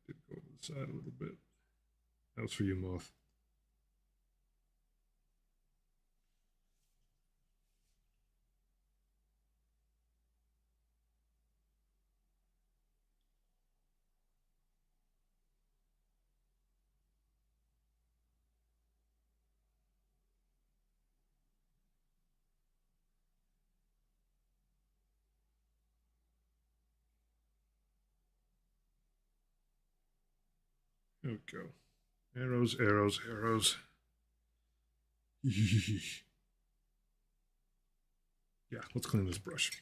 Did go over the side a little bit. That was for you, Moth. There we go. Arrows, arrows, arrows. Yeah, let's clean this brush.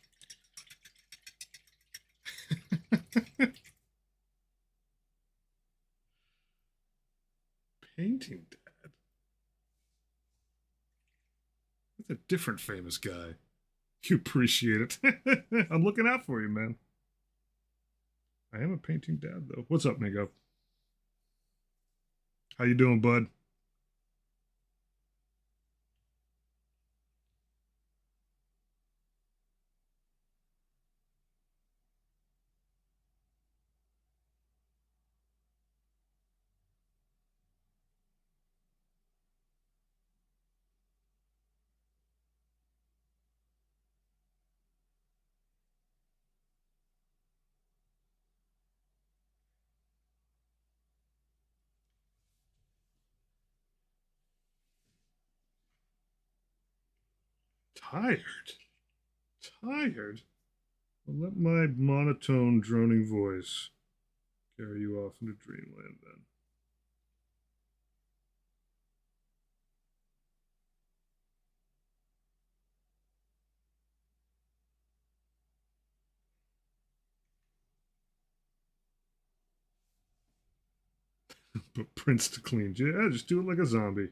Painting Dad. That's a different famous guy. You appreciate it. I'm looking out for you, man. I am a painting dad, though. What's up, Nigo? How you doing, bud? Tired? Tired? Well, let my monotone, droning voice carry you off into dreamland, then. But Prince to clean. Yeah, just do it like a zombie.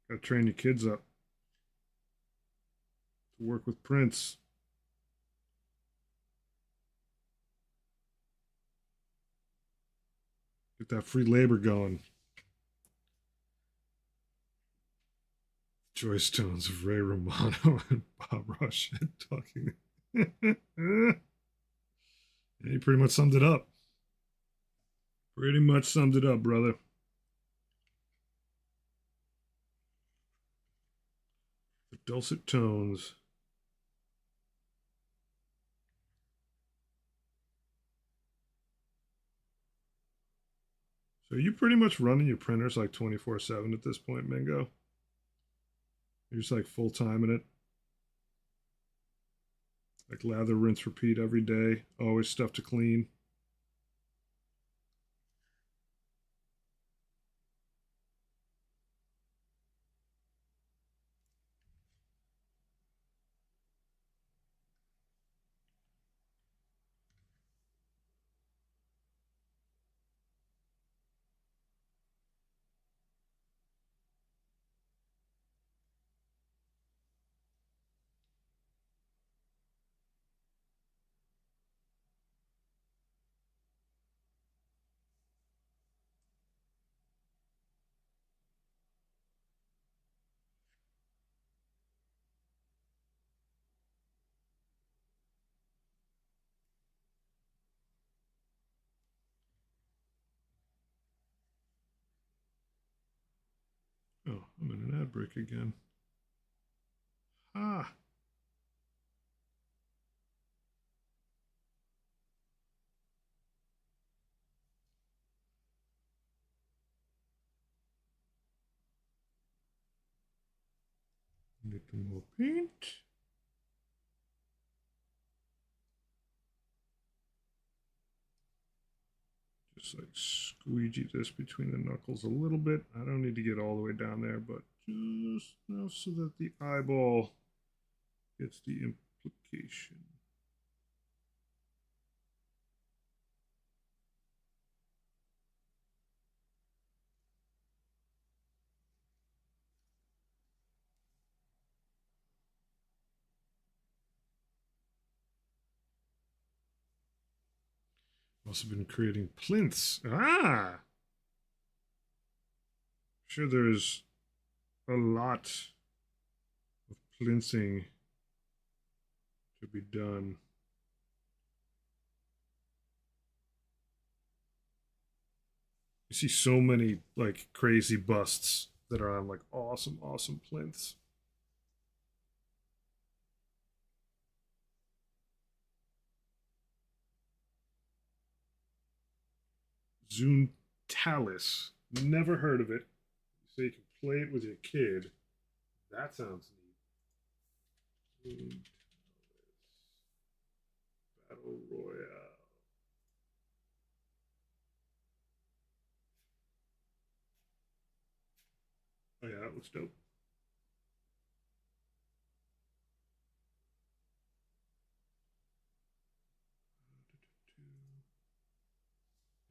Gotta train your kids up to work with Prince. Get that free labor going. Joy Stones of Ray Romano and Bob Ross talking. Yeah, he pretty much summed it up. Pretty much summed it up, brother. The dulcet tones. So you pretty much running your printers like 24/7 at this point, Mingo? You're just like full time in it? Like lather, rinse, repeat every day. Always stuff to clean. Oh, I'm in an ad break again. Ah. Get some more paint. Just like squeegee this between the knuckles a little bit. I don't need to get all the way down there, but just enough so that the eyeball gets the implication. Also been creating plinths. Ah! Sure, there's a lot of plinthing to be done. You see so many like crazy busts that are on like awesome plinths. Zoontalis. Never heard of it. So you can play it with your kid. That sounds neat. Battle Royale. Oh yeah, that looks dope.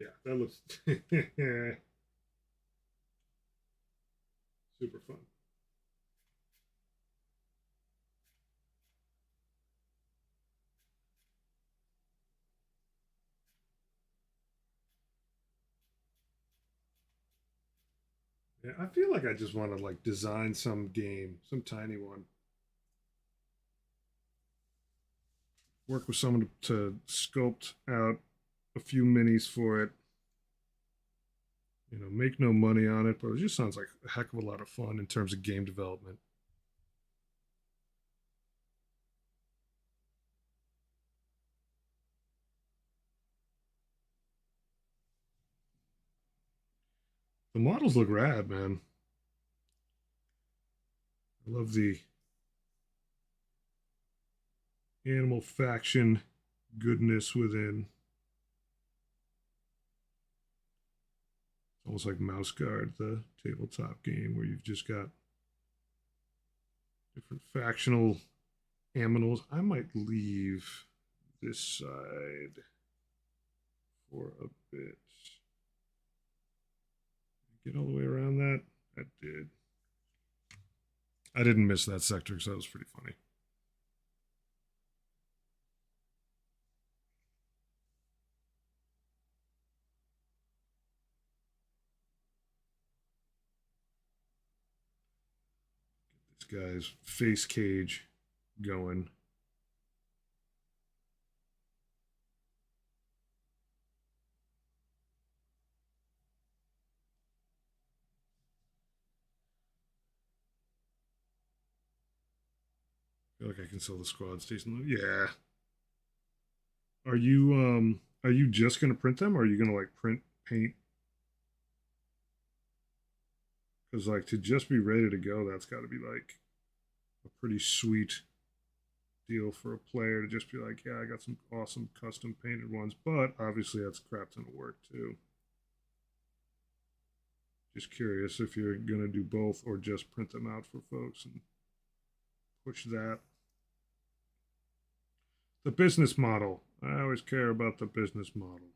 Yeah, that looks super fun. Yeah, I feel like I just want to like design some game, some tiny one. Work with someone to sculpt out a few minis for it. You know, make no money on it, but it just sounds like a heck of a lot of fun in terms of game development. The models look rad, man. I love the animal faction goodness within. It's almost like Mouse Guard, the tabletop game where you've just got different factional aminals. I might leave this side for a bit. Get all the way around that? I did. I didn't miss that sector because that was pretty funny. This guy's face cage going. I feel like I can sell the squad station. Yeah. Are you just gonna print them or are you gonna like print paint? Because like to just be ready to go, that's gotta be like a pretty sweet deal for a player to just be like, yeah, I got some awesome custom painted ones, but obviously that's a crap ton of work too. Just curious if you're gonna do both or just print them out for folks and push that. The business model. I always care about the business model.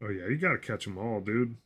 Oh yeah, you gotta catch them all, dude.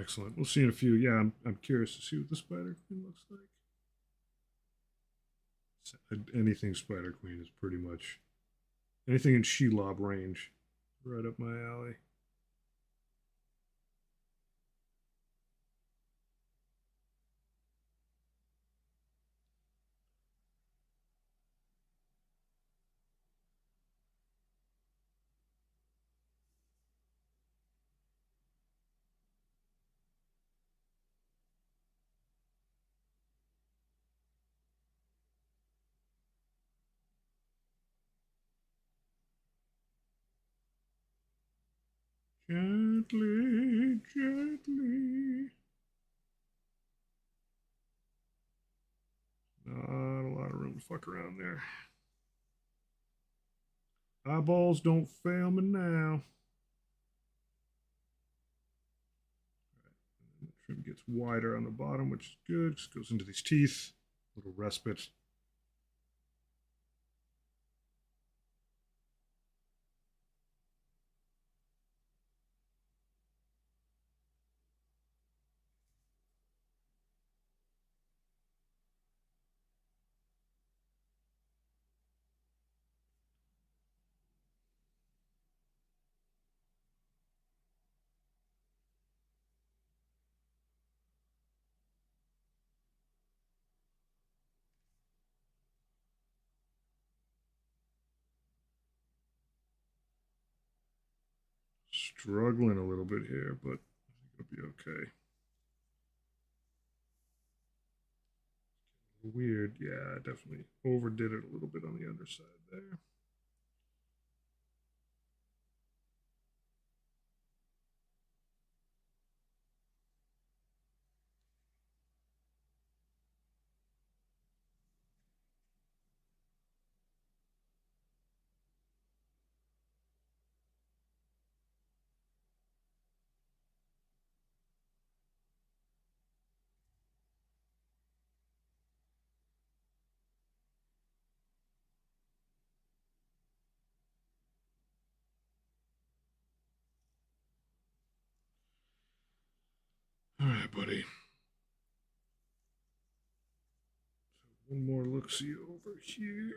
Excellent. We'll see in a few. Yeah, I'm curious to see what the Spider Queen looks like. Anything Spider Queen is pretty much anything in Shelob range, right up my alley. Gently, gently. Not a lot of room to fuck around there. Eyeballs don't fail me now. The trim gets wider on the bottom, which is good. Just goes into these teeth. A little respite. Struggling a little bit here, but I think it'll be okay. Weird. Yeah, I definitely overdid it a little bit on the underside there. All right, buddy. So one more look see over here.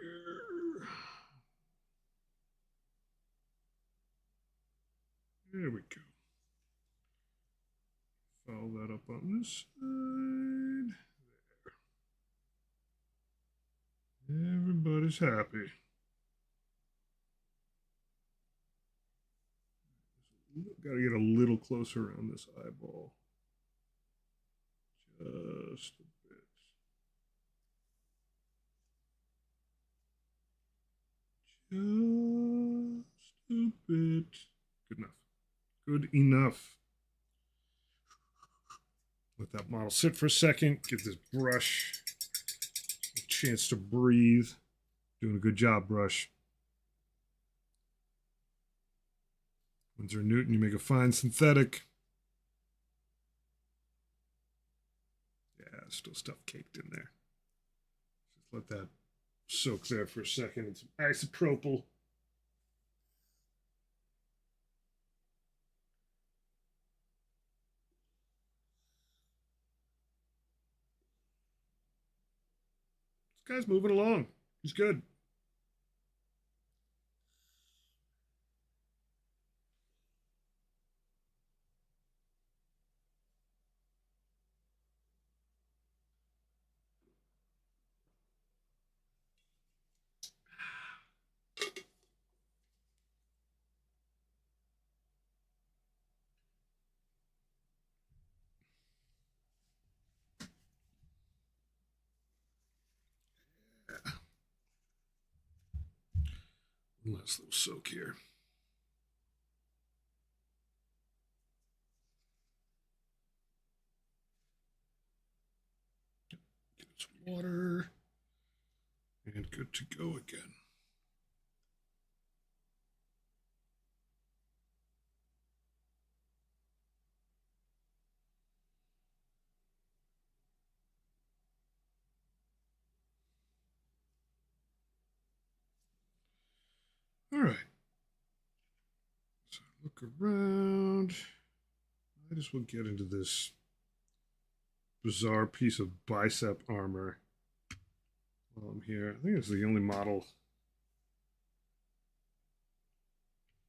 There we go. Follow that up on this side. There. Everybody's happy. Got to get a little closer around this eyeball. Just a bit. Just a bit. Good enough. Good enough. Let that model sit for a second. Give this brush a chance to breathe. Doing a good job, brush. Winsor Newton, you make a fine synthetic. Yeah, still stuff caked in there. Just let that soak there for a second. It's isopropyl. This guy's moving along. He's good. One last little soak here. Get some water. And good to go again. All right. So look around. might as well get into this bizarre piece of bicep armor while I'm here. I think it's the only model.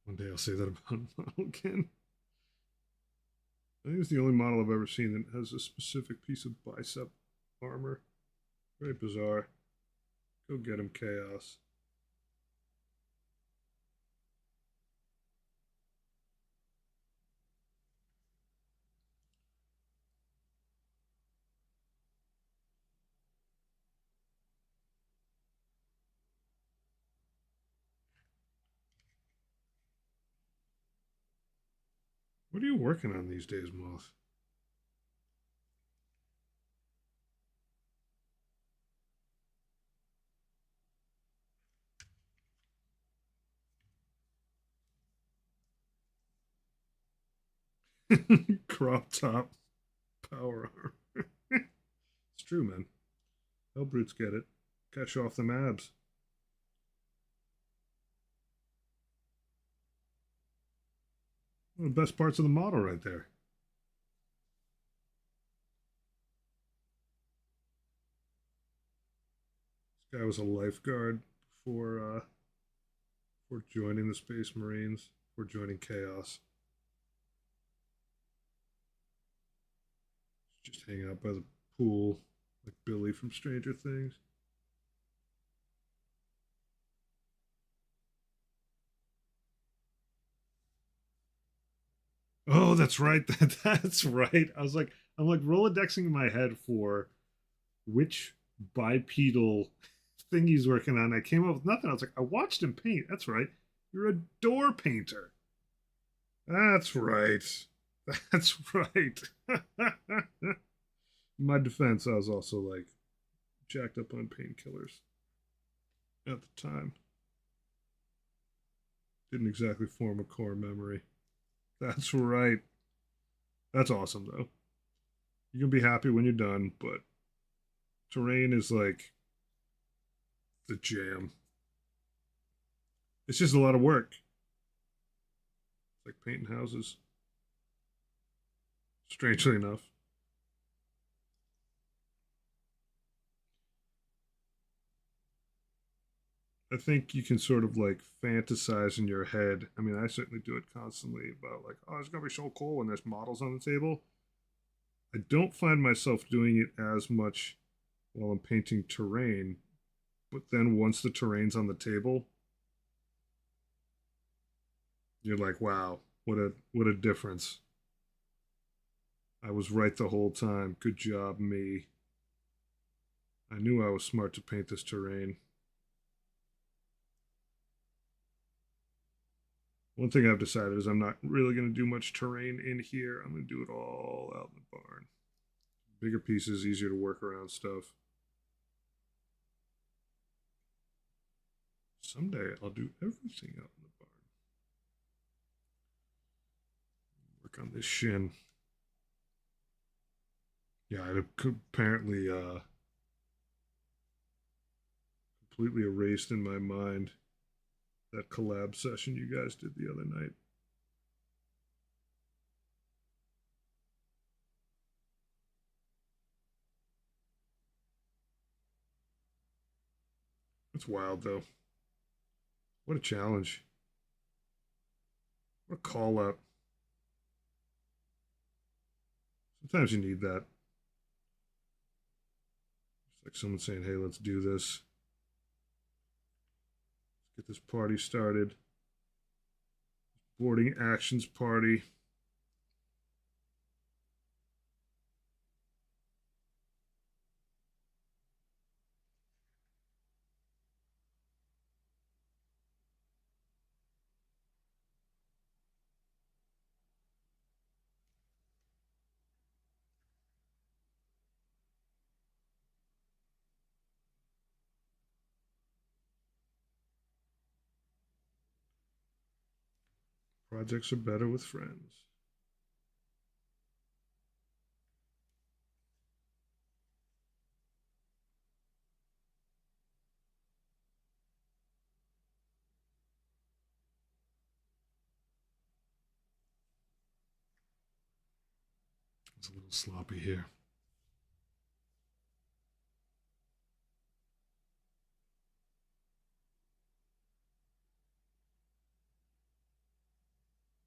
One day I'll say that about a model again. I think it's the only model I've ever seen that has a specific piece of bicep armor. Very bizarre. Go get him, Chaos. What are you working on these days, Moth? Crop top power armor. It's true, man. Helbrutes get it. Gotta show off them abs. One of the best parts of the model right there. This guy was a lifeguard before joining the Space Marines, before joining Chaos. Just hanging out by the pool like Billy from Stranger Things. Oh, that's right. That's right. I'm like Rolodexing in my head for which bipedal thing he's working on. I came up with nothing. I was like, I watched him paint. That's right. You're a door painter. That's right. That's right. In my defense, I was also like jacked up on painkillers at the time. Didn't exactly form a core memory. That's right. That's awesome though. You can be happy when you're done, but terrain is like the jam. It's just a lot of work. It's like painting houses. Strangely enough. I think you can sort of like fantasize in your head. I mean, I certainly do it constantly about like, oh, it's gonna be so cool when there's models on the table. I don't find myself doing it as much while I'm painting terrain, but then once the terrain's on the table, you're like, wow, what a difference. I was right the whole time. Good job, me. I knew I was smart to paint this terrain. One thing I've decided is I'm not really going to do much terrain in here. I'm going to do it all out in the barn. Bigger pieces, easier to work around stuff. Someday I'll do everything out in the barn. Work on this shin. Yeah, I apparently completely erased in my mind that collab session you guys did the other night. That's wild, though. What a challenge. What a call out. Sometimes you need that. It's like someone saying, hey, let's do this. Let's get this party started. Boarding actions party. Projects are better with friends. It's a little sloppy here.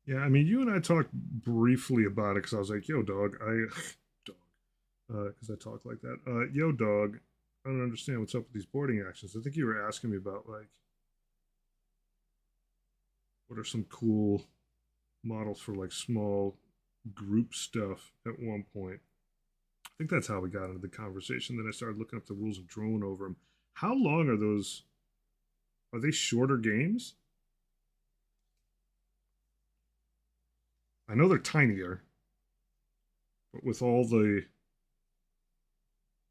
Yeah, I mean, you and I talked briefly about it because I was like, "Yo, dog, dog," because I talk like that. Yo, dog, I don't understand what's up with these boarding actions. I think you were asking me about like what are some cool models for like small group stuff at one point. I think that's how we got into the conversation. Then I started looking up the rules of drone over them. How long are those? Are they shorter games? I know they're tinier, but with all the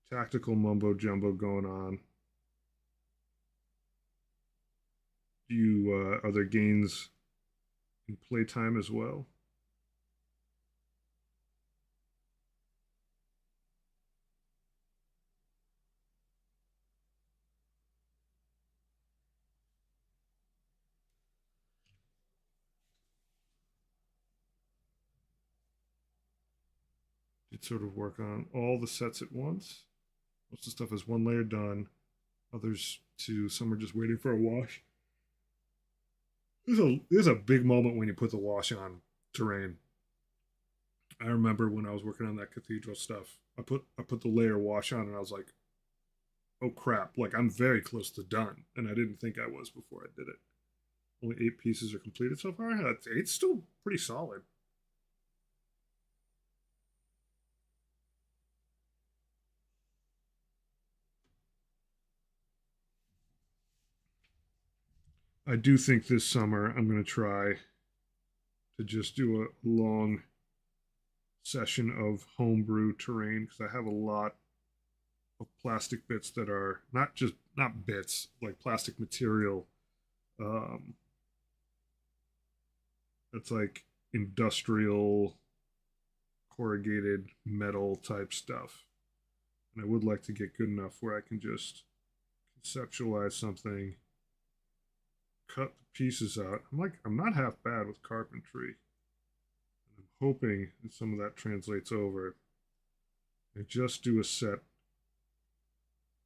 tactical mumbo jumbo going on, do you are there gains in playtime as well? Did sort of work on all the sets at once. Most of the stuff is one layer done. Others two. Some are just waiting for a wash. There's a big moment when you put the wash on terrain. I remember when I was working on that cathedral stuff. I put the layer wash on and I was like, oh crap! Like I'm very close to done, and I didn't think I was before I did it. Only 8 pieces are completed so far. Eight's still pretty solid. I do think this summer I'm going to try to just do a long session of homebrew terrain because I have a lot of plastic bits that are not bits like plastic material. Um, that's like industrial corrugated metal type stuff, and I would like to get good enough where I can just conceptualize something, cut the pieces out. I'm not half bad with carpentry. I'm hoping that some of that translates over and just do a set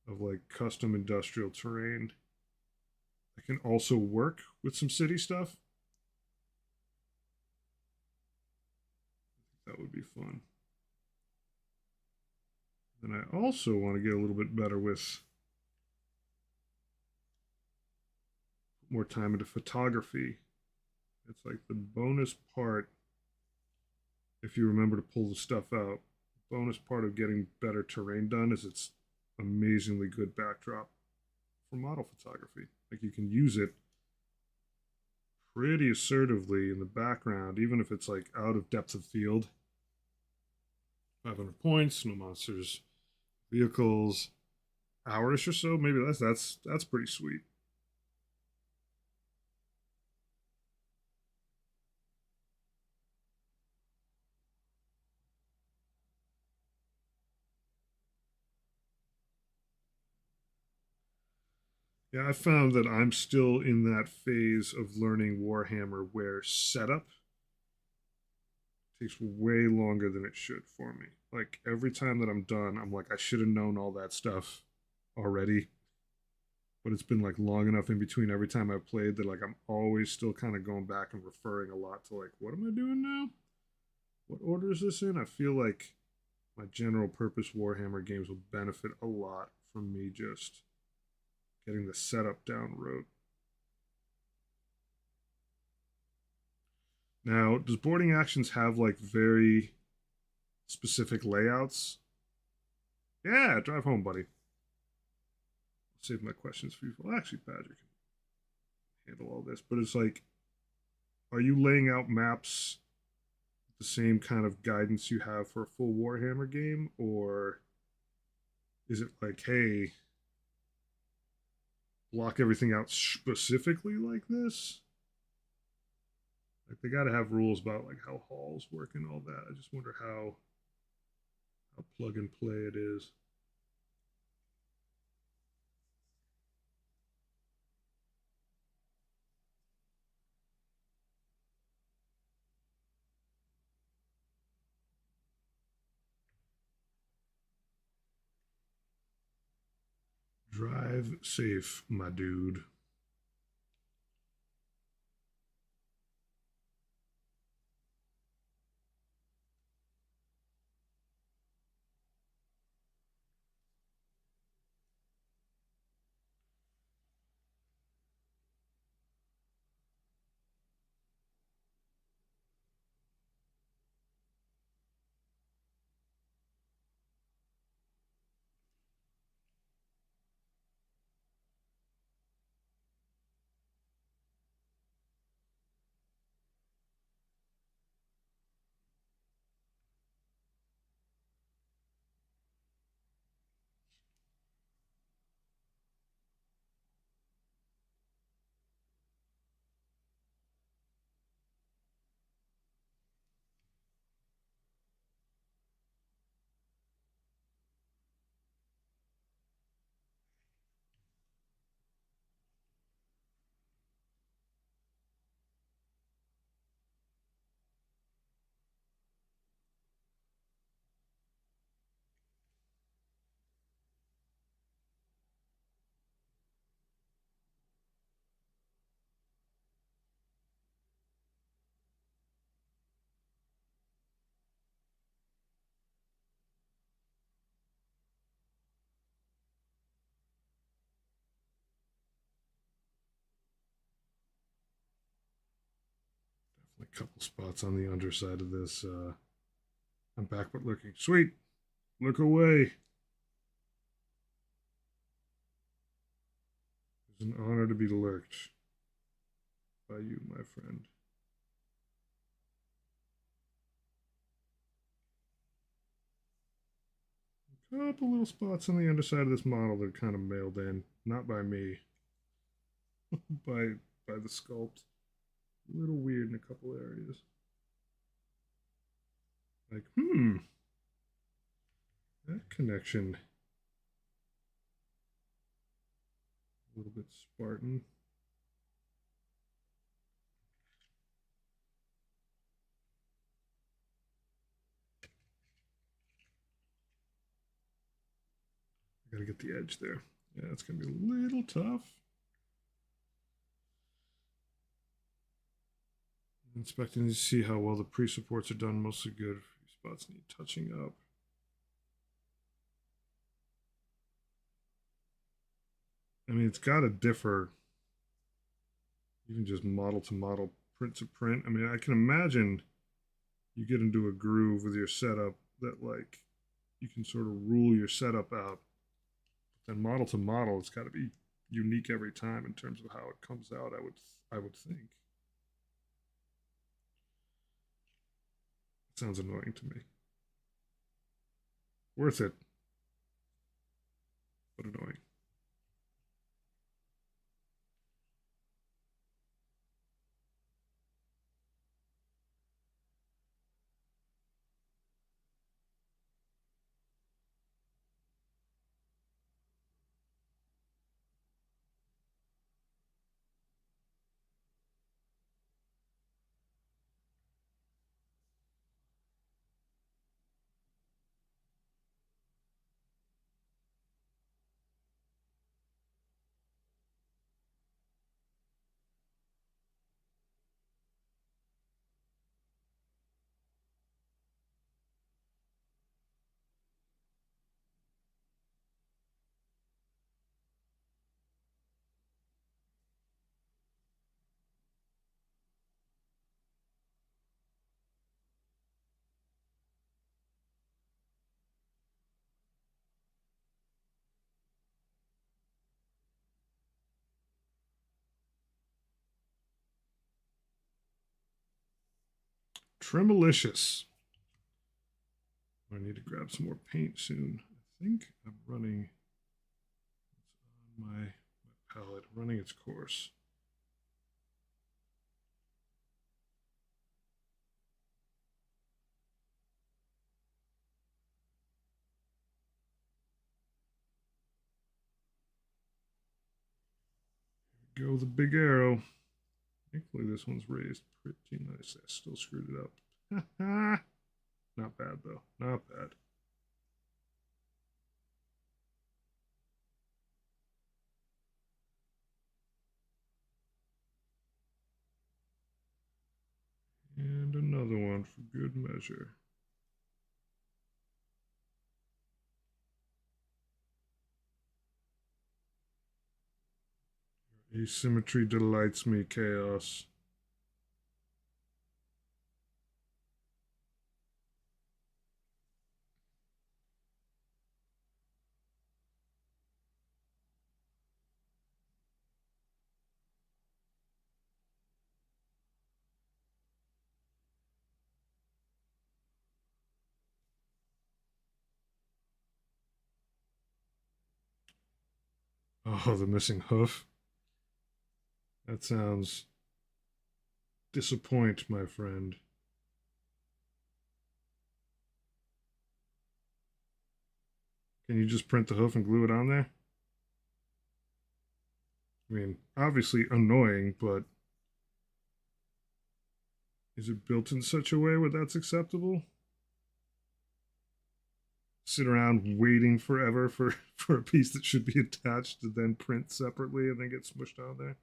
of like custom industrial terrain. I can also work with some city stuff. That would be fun. And I also want to get a little bit better with more time into photography. It's like the bonus part, if you remember to pull the stuff out. Bonus part of getting better terrain done is it's amazingly good backdrop for model photography. Like you can use it pretty assertively in the background, even if it's like out of depth of field. 500 points, no monsters, vehicles, hourish or so. Maybe that's pretty sweet. Yeah, I found that I'm still in that phase of learning Warhammer where setup takes way longer than it should for me. Like every time that I'm done, I'm like, I should have known all that stuff already. But it's been like long enough in between every time I've played that like I'm always still kind of going back and referring a lot to like, what am I doing now? What order is this in? I feel like my general purpose Warhammer games will benefit a lot from me just getting the setup down road. Now, does boarding actions have like very specific layouts? Yeah, drive home, buddy. I'll save my questions for you. Well, actually, Patrick can handle all this, but it's like, are you laying out maps the same kind of guidance you have for a full Warhammer game, or is it like, hey, block everything out specifically like this? Like they got to have rules about like how halls work and all that. I just wonder how plug and play it is. Drive safe, my dude. A couple spots on the underside of this. I'm backward looking. Sweet. Look away. It's an honor to be lurked by you, my friend. A couple little spots on the underside of this model that are kind of mailed in. Not by me. by the sculpt. A little weird in a couple areas. Like, that connection. A little bit Spartan. I gotta get the edge there. Yeah, it's gonna be a little tough. Inspecting to see how well the pre-supports are done. Mostly good. A few spots need touching up. I mean, it's got to differ, even just model to model, print to print. I mean, I can imagine you get into a groove with your setup that, like, you can sort of rule your setup out. And model to model, it's got to be unique every time in terms of how it comes out. I would think. It sounds annoying to me. Worth it, but annoying. Tremalicious. I need to grab some more paint soon. I think I'm running on my palette, running its course. Here we go, the big arrow. Thankfully, this one's raised pretty nice. I still screwed it up. Not bad, though. Not bad. pleasure. Asymmetry delights me, Chaos. Oh, the missing hoof. That sounds disappoint, my friend. Can you just print the hoof and glue it on there? I mean, obviously annoying, but is it built in such a way where that's acceptable? Sit around waiting forever for, for a piece that should be attached to then print separately and then get smushed on there?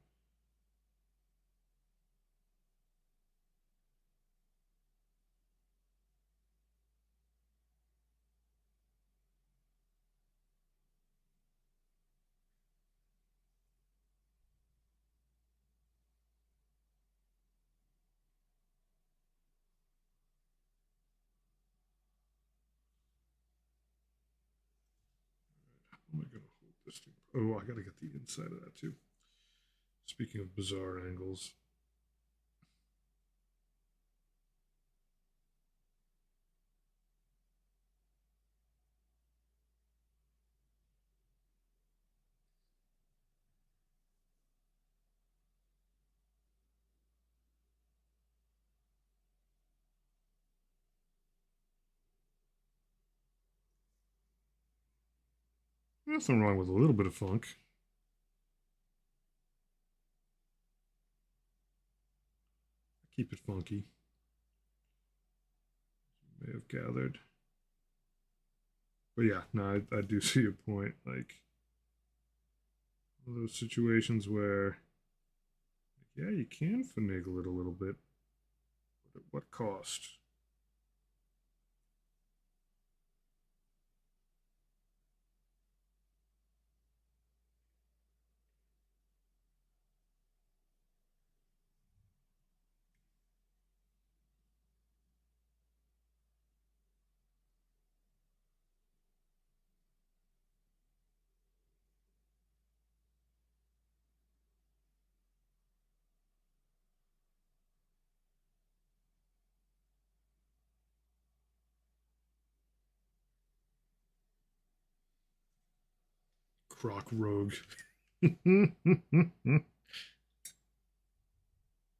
How am I going to hold this thing? Oh, I got to get the inside of that too. Speaking of bizarre angles. Nothing wrong with a little bit of funk. Keep it funky. You may have gathered. But yeah, no, I do see your point. Like, one of those situations where, yeah, you can finagle it a little bit, but at what cost? Croc Rogue.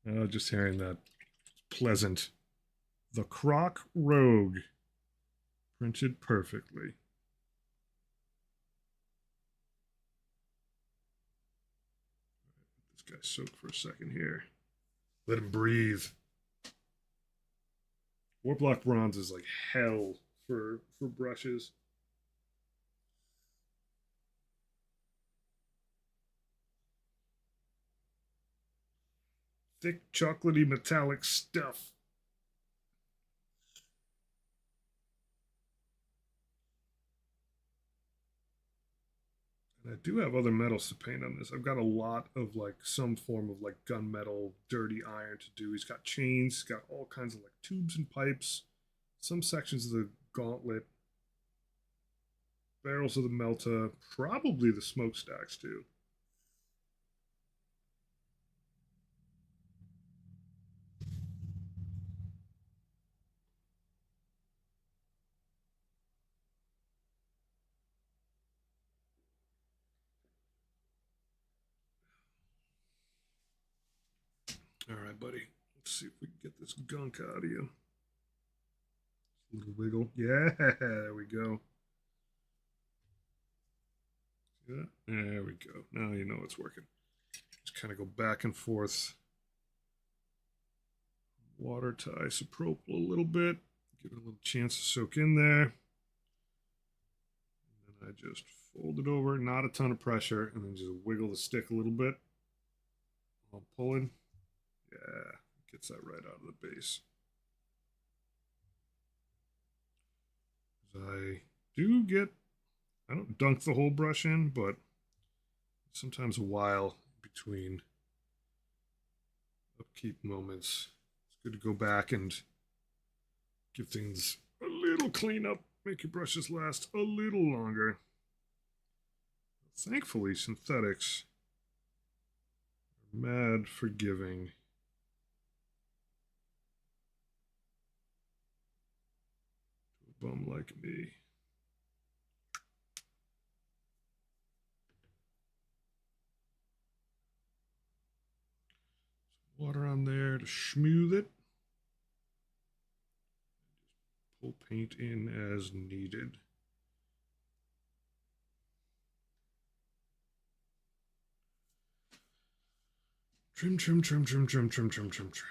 Oh, just hearing that. Pleasant. The Croc Rogue. Printed perfectly. This guy soak for a second here. Let him breathe. Warblock bronze is like hell for brushes. Thick, chocolatey, metallic stuff. And I do have other metals to paint on this. I've got a lot of like some form of like gunmetal, dirty iron to do. He's got chains, he's got all kinds of like tubes and pipes, some sections of the gauntlet, barrels of the melta, probably the smokestacks too. All right, buddy. Let's see if we can get this gunk out of you. A little wiggle. Yeah, there we go. Yeah, there we go. Now you know it's working. Just kind of go back and forth. Water to isopropyl a little bit. Give it a little chance to soak in there. And then I just fold it over, not a ton of pressure, and then just wiggle the stick a little bit while pulling. Yeah, gets that right out of the base. I do get, I don't dunk the whole brush in, but sometimes a while between upkeep moments. It's good to go back and give things a little cleanup, make your brushes last a little longer. Thankfully, synthetics are mad forgiving. To a bum like me. Water on there to smooth it. Pull paint in as needed. Trim, trim, trim, trim, trim, trim, trim, trim, trim.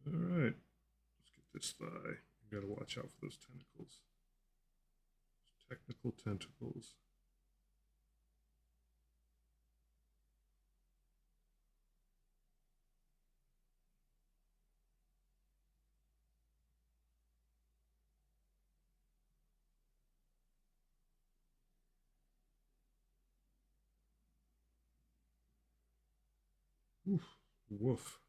All right, let's get this thigh. You gotta watch out for those tentacles. Technical tentacles. Oof, woof.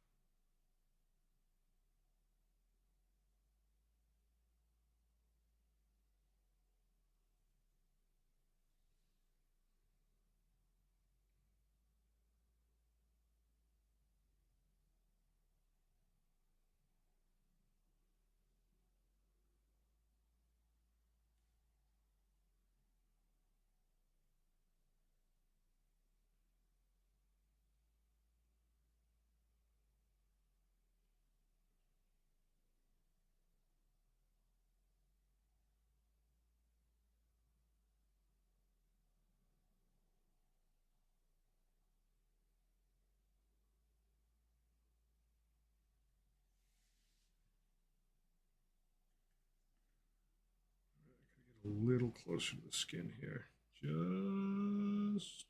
A little closer to the skin here. Just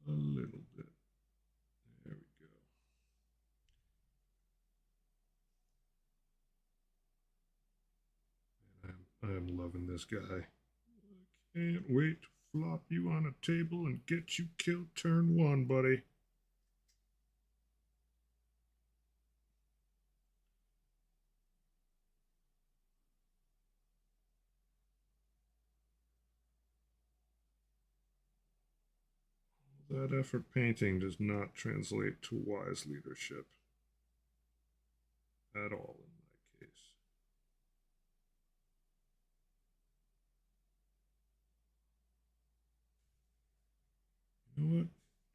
a little bit. There we go. I'm loving this guy. I can't wait to flop you on a table and get you killed turn one, buddy. That effort painting does not translate to wise leadership at all in my case. You know what?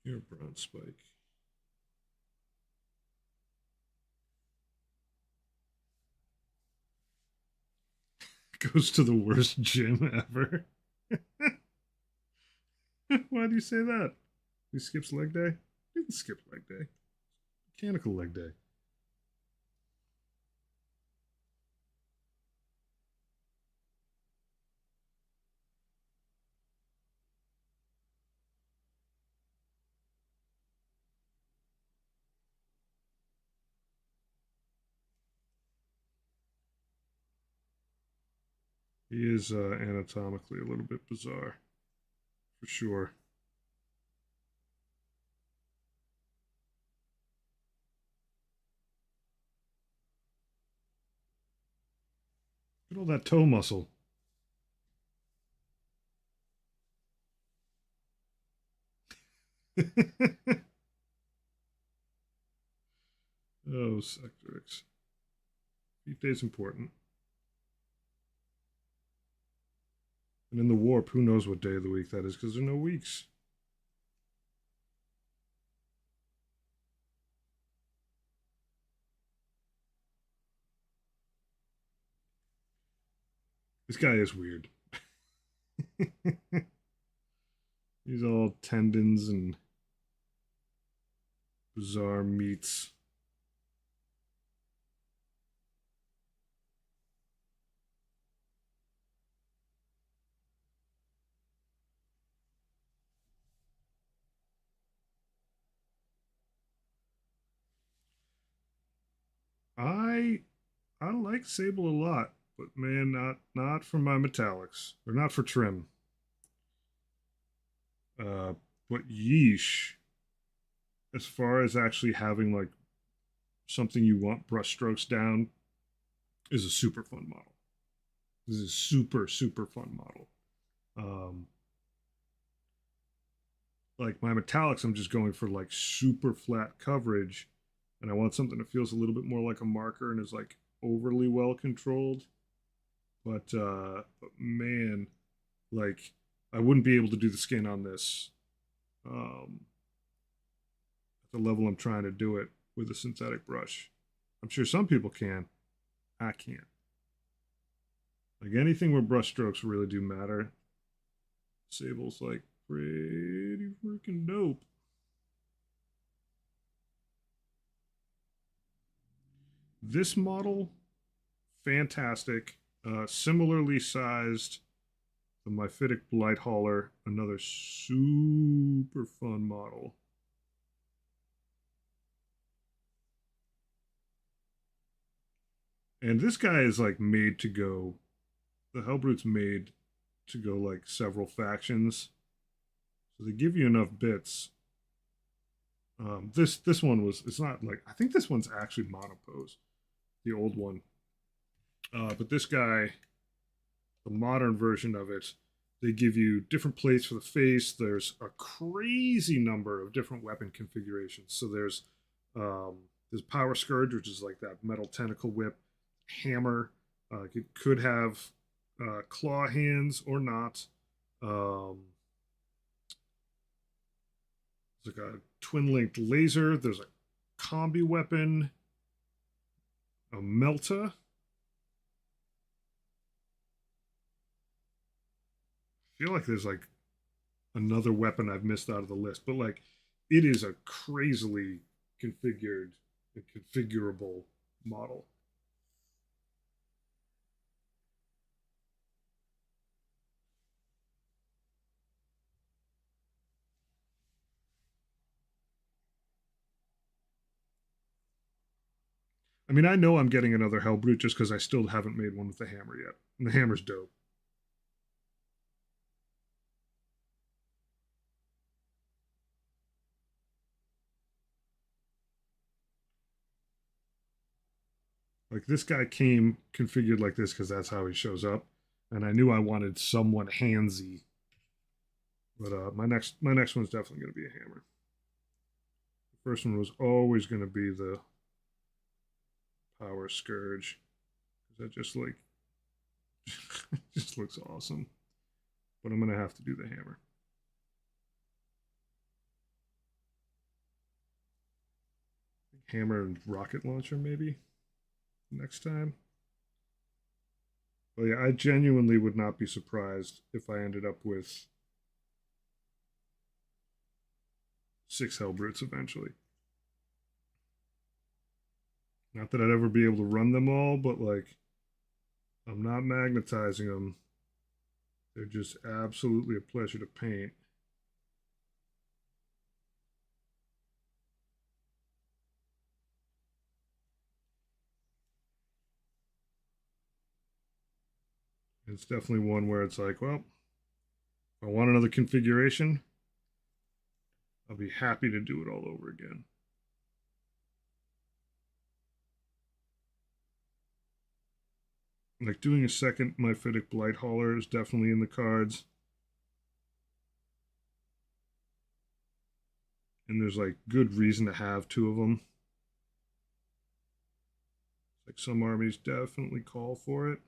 You're a bronze spike. Goes to the worst gym ever. Why do you say that? He skips leg day? He didn't skip leg day. Mechanical leg day. He is anatomically a little bit bizarre, for sure. Look at all that toe muscle. Oh, Sector X. Feet day's important. And in the warp, who knows what day of the week that is because there are no weeks. This guy is weird. He's all tendons and bizarre meats. I I like Sable a lot, but man, not for my metallics or not for trim. Uh, but yeesh, as far as actually having like something you want brushstrokes down is a super fun model. This is a super fun model. Um, like my metallics, I'm just going for like super flat coverage, and I want something that feels a little bit more like a marker and is like overly well controlled. But man, like I wouldn't be able to do the skin on this at the level I'm trying to do it with a synthetic brush. I'm sure some people can. I can't. Like anything where brush strokes really do matter, Sable's like pretty freaking dope. This model, fantastic. Similarly sized, the Myphitic Blight Hauler, another super fun model. And this guy is like made to go. The Helbrutes made to go like several factions, so they give you enough bits. This one was. It's not like I think this one's actually monopose, the old one. But this guy, the modern version of it, they give you different plates for the face. There's a crazy number of different weapon configurations. So there's Power Scourge, which is like that metal tentacle whip, hammer. It could have claw hands or not. Um, there's like a twin linked laser. There's a combi weapon, a melta. I feel like there's like another weapon I've missed out of the list, but like it is a crazily configured and configurable model. I mean, I know I'm getting another Hellbrute just because I still haven't made one with the hammer yet. And the hammer's dope. Like this guy came configured like this because that's how he shows up, and I knew I wanted someone handsy. But my next one's definitely going to be a hammer. The first one was always going to be the Power Scourge. That just like just looks awesome. But I'm gonna have to do the hammer. Hammer and rocket launcher maybe next time. But yeah, I genuinely would not be surprised if I ended up with 6 Helbrutes eventually. Not that I'd ever be able to run them all, but like I'm not magnetizing them. They're just absolutely a pleasure to paint. It's definitely one where it's like, well, if I want another configuration, I'll be happy to do it all over again. Like doing a second Myphitic Blight Hauler is definitely in the cards. And there's like good reason to have 2 of them. Like some armies definitely call for it.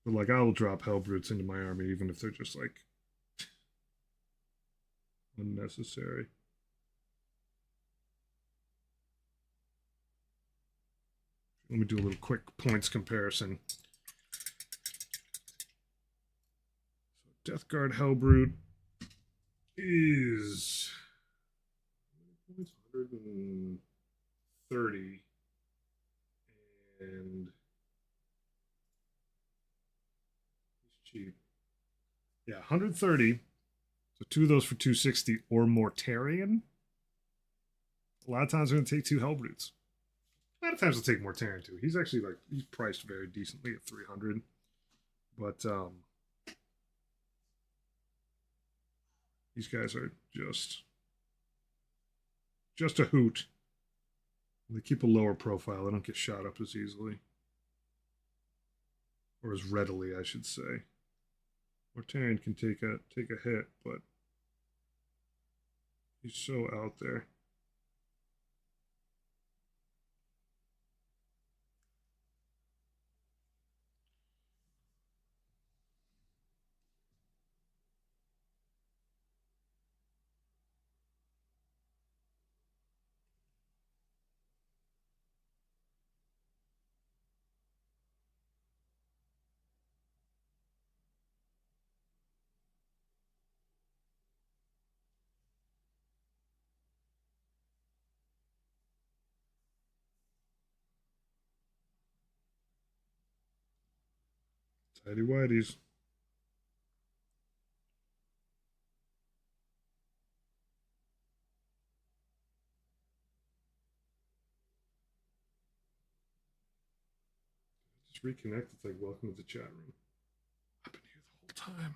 But like I will drop Hellbrutes into my army even if they're just like unnecessary. Let me do a little quick points comparison. So Death Guard Hellbrute is 130 and he's cheap. Yeah, 130. So 2 of those for 260 or Mortarion. A lot of times I'm going to take 2 Helbrutes. A lot of times I'll take Mortarion too. He's actually like, he's priced very decently at 300. But these guys are just a hoot. They keep a lower profile. They don't get shot up as easily. Or as readily, I should say. Mortarion can take a hit, but he's so out there. Tidy whiteys. Just reconnect. It's like, welcome to the chat room. I've been here the whole time.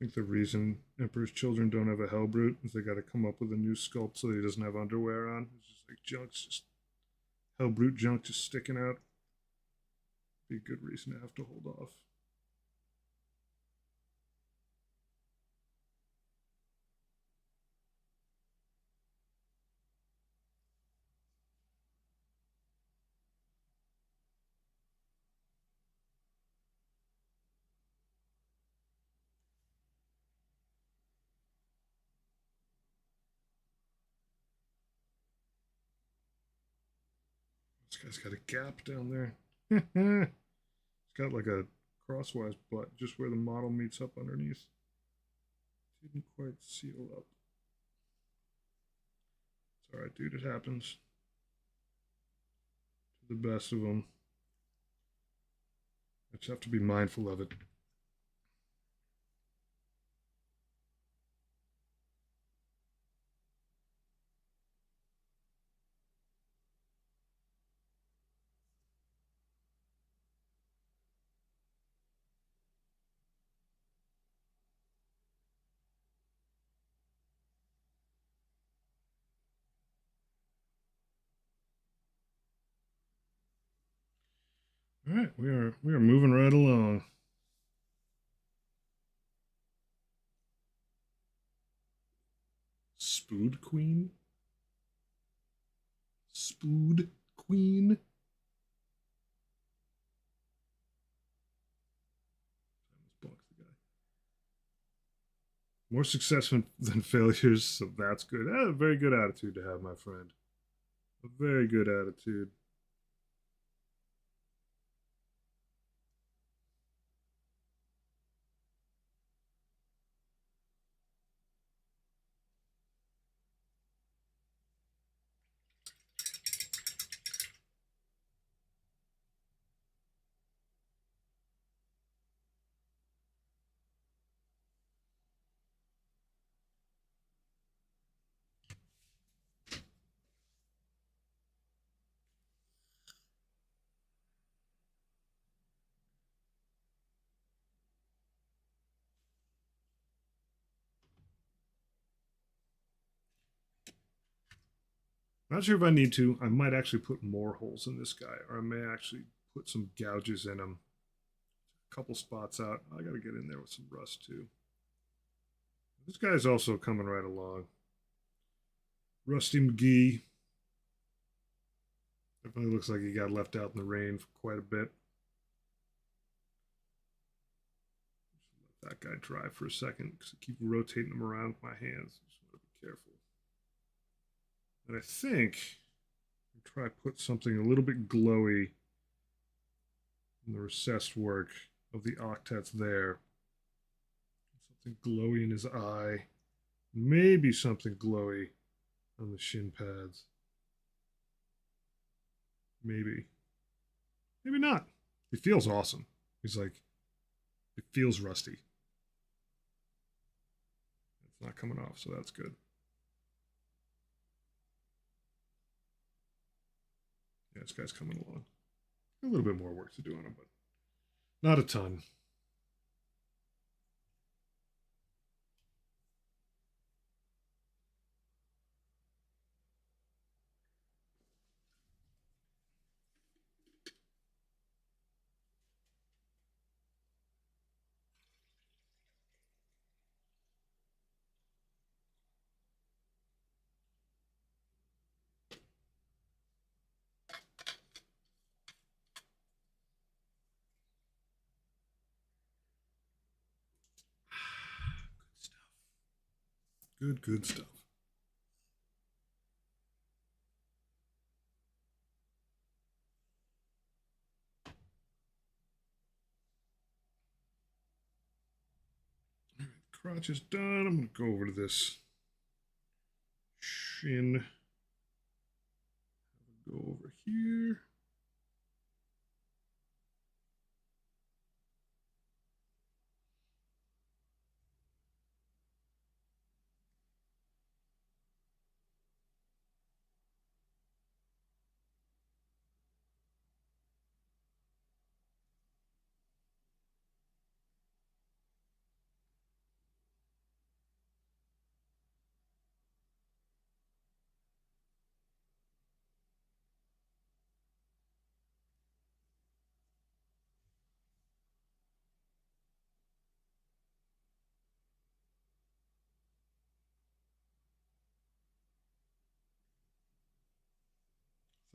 I think the reason Emperor's Children don't have a Hellbrute is they got to come up with a new sculpt so that he doesn't have underwear on. It's just like junk's just Hellbrute junk just sticking out. Be a good reason to have to hold off. This guy's got a gap down there. It's got like a crosswise butt just where the model meets up underneath. Didn't quite seal up. It's all right, dude. It happens to the best of them. I just have to be mindful of it. All right, we are moving right along. Spood Queen? Spood Queen? More success than failures, so that's good. That's a very good attitude to have, my friend. A very good attitude. Not sure if I need to. I might actually put more holes in this guy, or I may actually put some gouges in him. A couple spots out. I got to get in there with some rust too. This guy's also coming right along. Rusty McGee. Definitely looks like he got left out in the rain for quite a bit. Let that guy dry for a second because I keep rotating him around with my hands. Just want to be careful. And I think I'll try put something a little bit glowy in the recessed work of the octets there. Something glowy in his eye. Maybe something glowy on the shin pads. Maybe. Maybe not. He feels awesome. He's like, it feels rusty. It's not coming off, so that's good. Yeah, this guy's coming along. A little bit more work to do on him, but not a ton. Good stuff. Good stuff. All right, crotch is done. I'm going to go over to this shin. Go over here.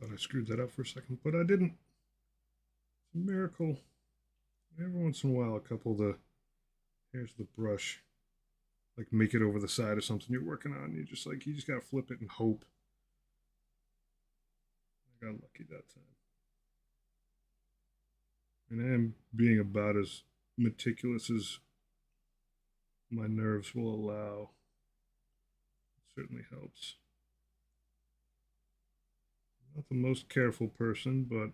Thought I screwed that up for a second, but I didn't. It's a miracle. Every once in a while, a couple of the hairs of the brush like make it over the side of something you're working on. You just gotta flip it and hope. I got lucky that time. And I am being about as meticulous as my nerves will allow. It certainly helps. Not the most careful person, but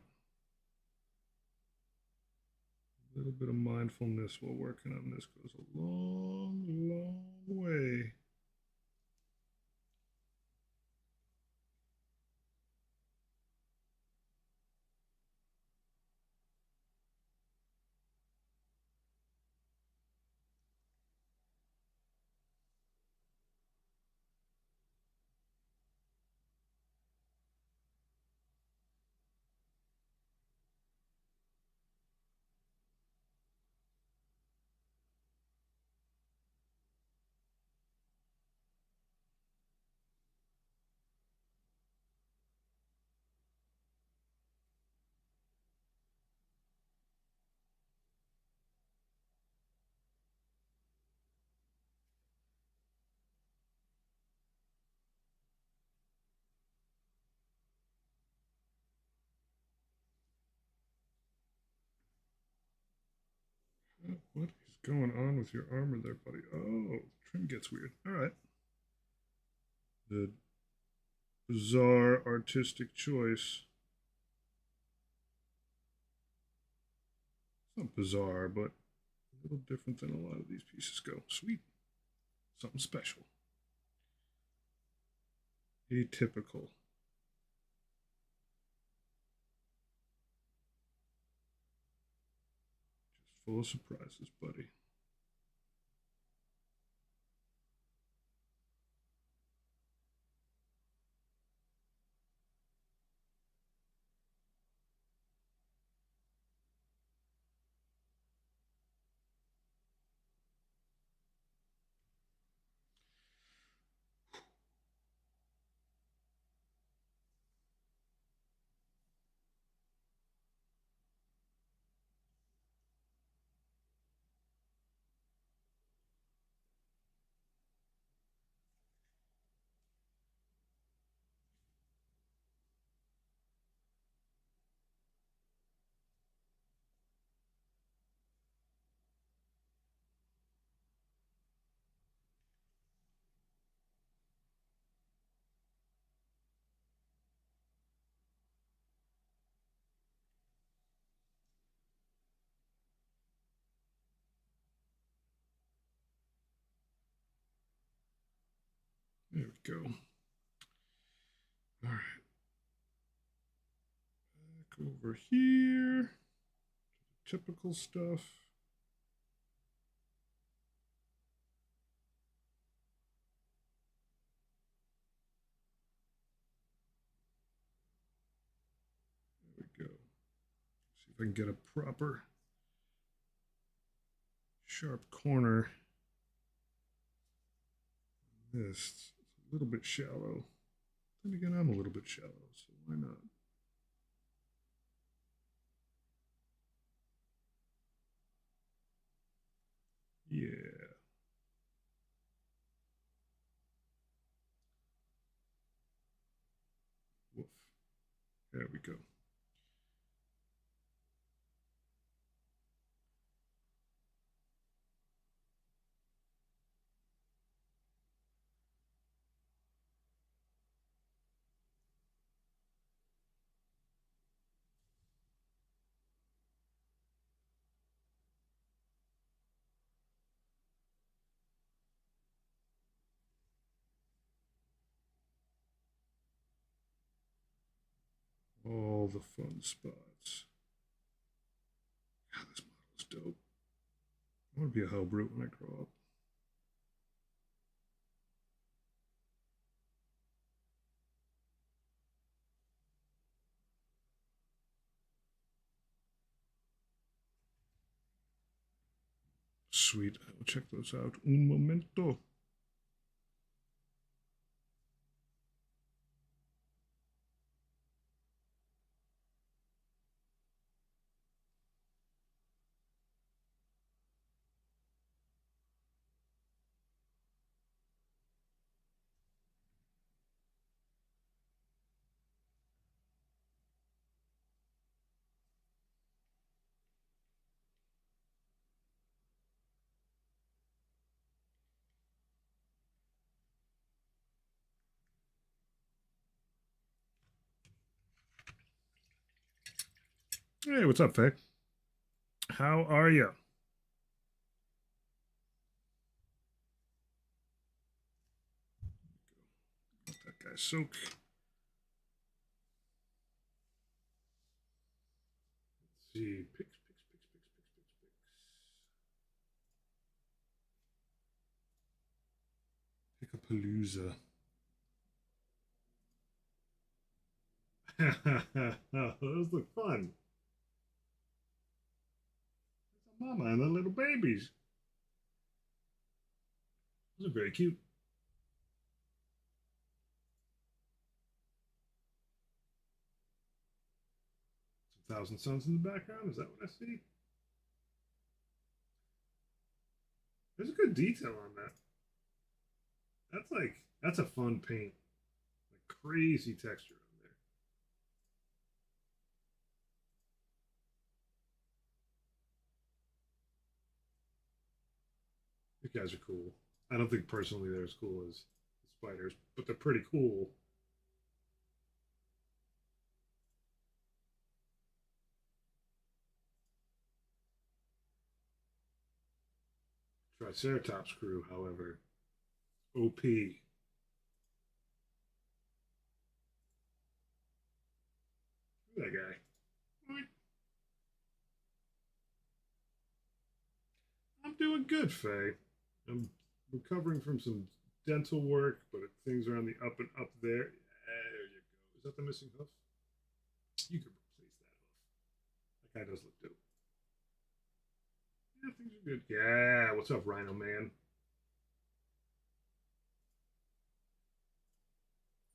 a little bit of mindfulness while working on this goes a long, long way. What is going on with your armor there, buddy? Oh, the trim gets weird. All right. The bizarre artistic choice. It's not bizarre, but a little different than a lot of these pieces go. Sweet. Something special. Atypical. Just full of surprises, buddy. There we go. All right. Back over here. Typical stuff. There we go. See if I can get a proper sharp corner. This it's a little bit shallow. Then again, I'm a little bit shallow, so why not? Yeah. Woof. There we go. All the fun spots. God, this model's dope. I want to be a Helbrute when I grow up. Sweet. I will check those out. Un momento. Hey, what's up, Faye? How are you? Let that guy soak. Let's see. Picks. Pickapalooza. Those look fun. There's a mama and the little babies. Those are very cute. Some Thousand Suns in the background. Is that what I see? There's a good detail on that. That's a fun paint. Like crazy texture on there. You guys are cool. I don't think personally they're as cool as the spiders, but they're pretty cool. Triceratops crew, however, OP. That guy. I'm doing good, Faye. I'm recovering from some dental work, but things are on the up and up there. There you go. Is that the missing hoof? You could replace that hoof. That guy does look dope. Yeah, things are good. Yeah, what's up, Rhino Man?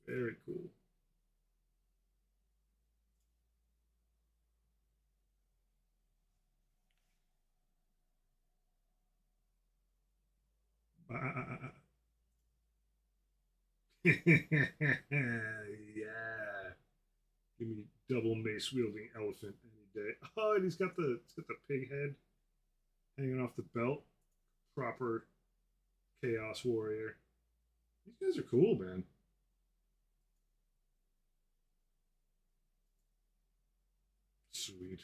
Very cool. Yeah. Give me double mace wielding elephant any day. Oh, and he's got the pig head hanging off the belt. Proper chaos warrior. These guys are cool, man. Sweet.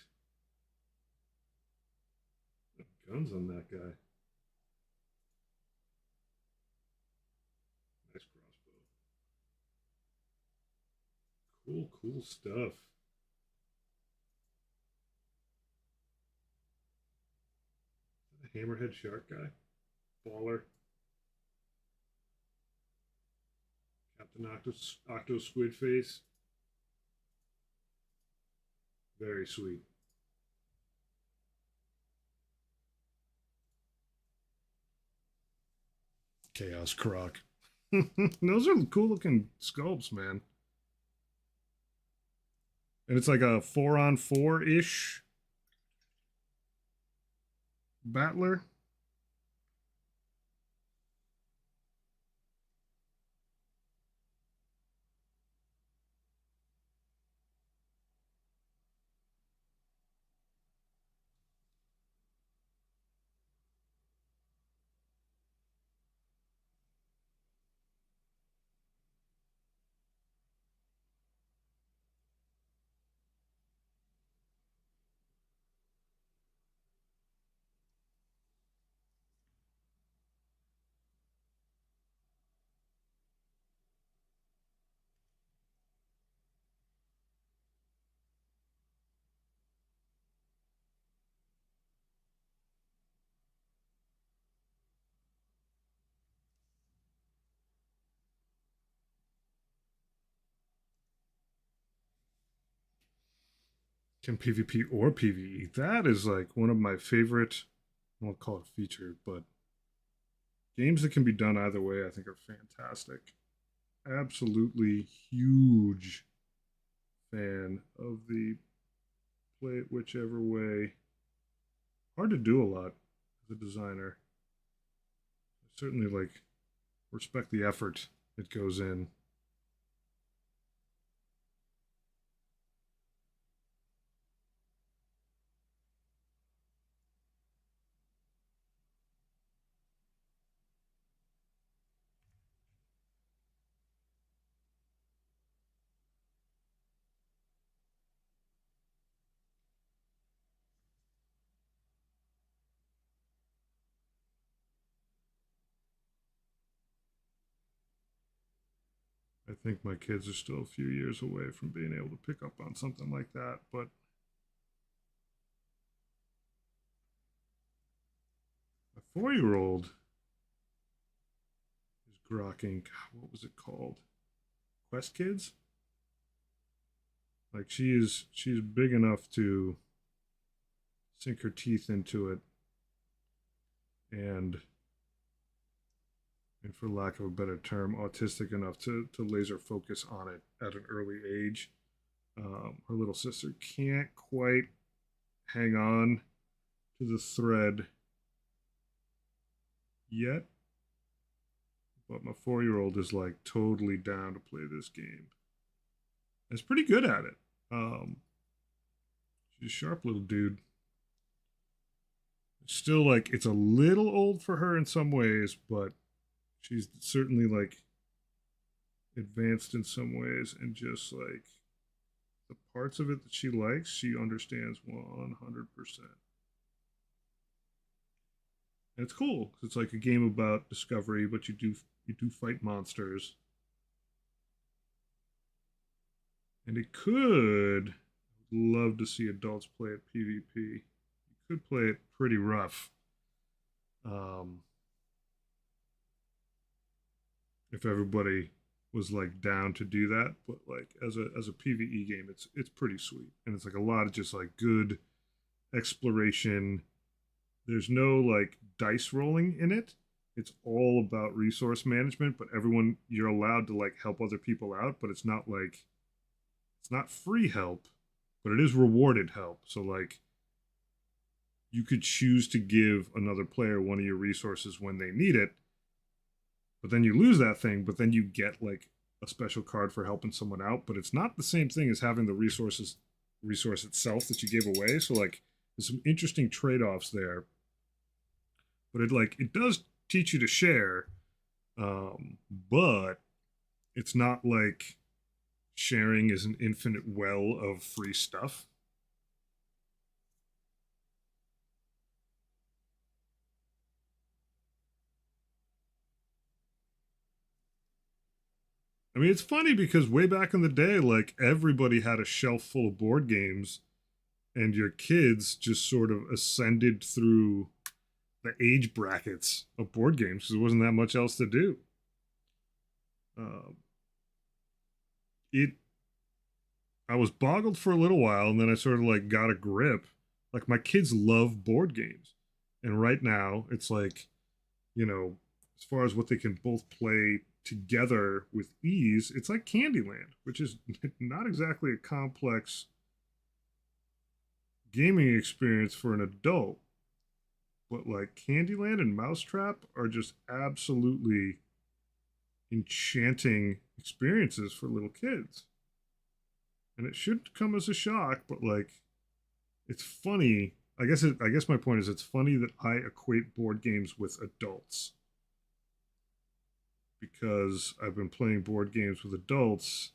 Guns on that guy. Nice crossbow. Cool, cool stuff. The hammerhead shark guy. Baller. Captain Octo Squid Face. Very sweet. Chaos Croc. Those are cool looking sculpts, man. And it's like a 4-on-4 ish battler. Can PvP or PvE. That is like one of my favorite, I won't call it feature, but games that can be done either way, I think are fantastic. Absolutely huge fan of the play it whichever way. Hard to do a lot as a designer. I certainly like respect the effort that goes in. I think my kids are still a few years away from being able to pick up on something like that, but my 4-year-old is grokking. God, what was it called? Quest Kids. Like she's big enough to sink her teeth into it, and for lack of a better term, autistic enough to laser focus on it at an early age. Her little sister can't quite hang on to the thread yet, but my 4-year-old is like totally down to play this game. It's pretty good at it. She's a sharp little dude. Still, like, it's a little old for her in some ways, but she's certainly like advanced in some ways, and just like the parts of it that she likes, she understands 100%. And it's cool. It's like a game about discovery, but you do fight monsters, and it could love to see adults play it PvP. You could play it pretty rough. Um, if everybody was like down to do that, but like as a PvE game, it's pretty sweet, and it's like a lot of just like good exploration. There's no like dice rolling in it. It's all about resource management, but everyone, you're allowed to like help other people out, but it's not free help, but it is rewarded help. So like you could choose to give another player one of your resources when they need it, but then you lose that thing, but then you get like a special card for helping someone out, but it's not the same thing as having the resource itself that you gave away. So like there's some interesting trade-offs there, but it does teach you to share, but it's not like sharing is an infinite well of free stuff. I I mean, it's funny because way back in the day, like everybody had a shelf full of board games, and your kids just sort of ascended through the age brackets of board games because there wasn't that much else to do. Uh, it I was boggled for a little while, and then I sort of like got a grip. Like my kids love board games, and right now it's like, you know, as far as what they can both play together with ease, it's like Candyland, which is not exactly a complex gaming experience for an adult, but like Candyland and Mousetrap are just absolutely enchanting experiences for little kids. And it should come as a shock, but like it's funny. I guess my point is it's funny that I equate board games with adults because I've been playing board games with adults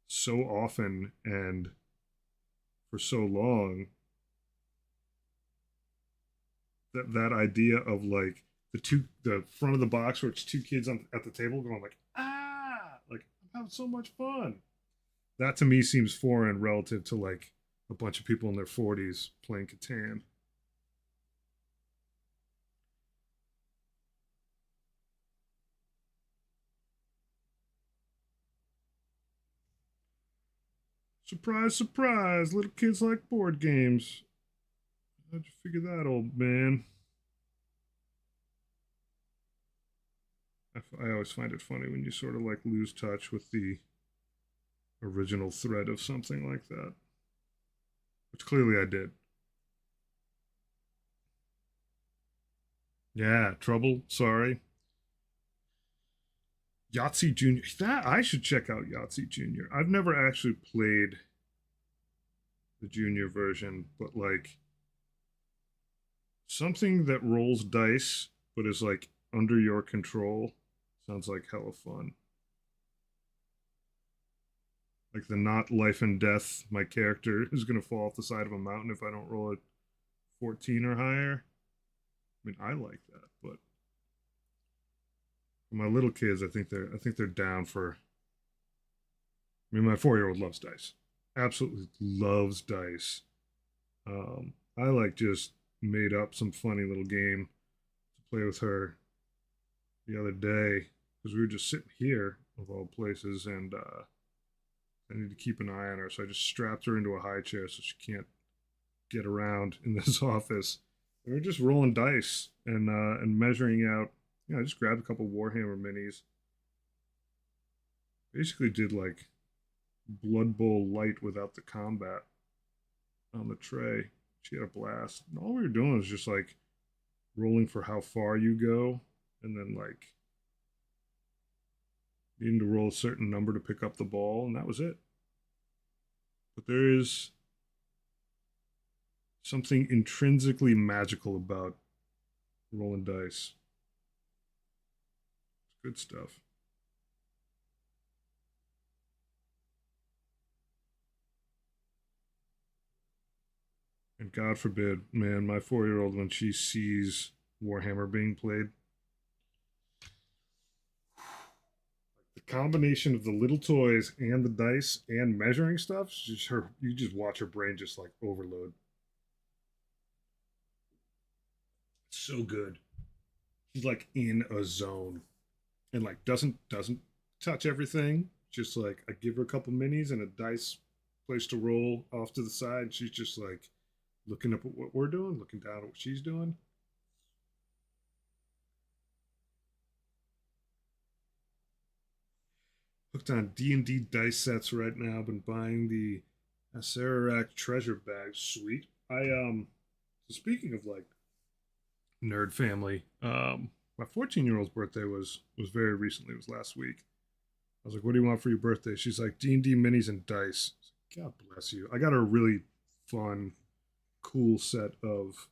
so often and for so long that that idea of like the front of the box where it's two kids at the table going like like I'm having so much fun. That to me seems foreign relative to like a bunch of people in their 40s playing Catan. Surprise, surprise! Little kids like board games. How'd you figure that, old man? I always find it funny when you sort of like lose touch with the original thread of something like that, which clearly I did. Yeah, Trouble. Sorry, Yahtzee Junior. That I should check out Yahtzee Junior. I've never actually played the junior version, but like something that rolls dice but is like under your control sounds like hella fun. Like the not life and death, my character is gonna fall off the side of a mountain if I don't roll a 14 or higher. I mean, I like that, but for my little kids, I think they're down for. I mean, my 4 year old loves dice, absolutely loves dice. I like just made up some funny little game to play with her the other day because we were just sitting here of all places, and I need to keep an eye on her, so I just strapped her into a high chair so she can't get around in this office. And we're just rolling dice and measuring out. You know, I just grabbed a couple Warhammer minis. Basically, did like Blood Bowl light without the combat on the tray. She had a blast. And all we were doing was just like rolling for how far you go, and then like needing to roll a certain number to pick up the ball, and that was it. But there is something intrinsically magical about rolling dice. It's good stuff. And God forbid, man, my 4 year old, when she sees Warhammer being played, the combination of the little toys and the dice and measuring stuff, just her, you just watch her brain just like overload. It's so good. She's like in a zone and like doesn't touch everything. Just like I give her a couple minis and a dice place to roll off to the side. She's just like looking up at what we're doing, looking down at what she's doing. Hooked on D&D dice sets right now. I've been buying the Acererak treasure bag. Sweet. So speaking of like nerd family, my 14-year-old's birthday was very recently. It was last week. I was like, "What do you want for your birthday?" She's like, "D&D minis and dice." Like, God bless you. I got her a really fun, cool set of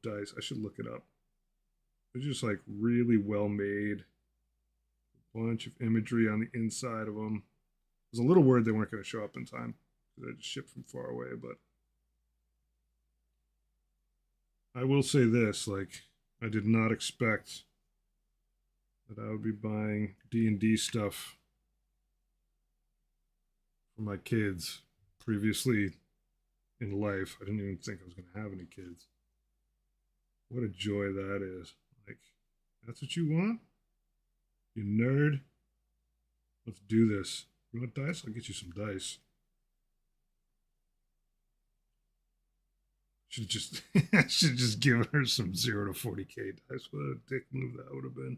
dice. I should look it up. They're just like really well made. A bunch of imagery on the inside of them. I was a little worried they weren't going to show up in time because they just shipped from far away. But I will say this: like, I did not expect that I would be buying D&D stuff for my kids previously in life. I didn't even think I was going to have any kids. What a joy that is. Like, that's what you want? You nerd? Let's do this. You want dice? I'll get you some dice. Should just should just give her some 0 to 40K dice. What a dick move that would have been.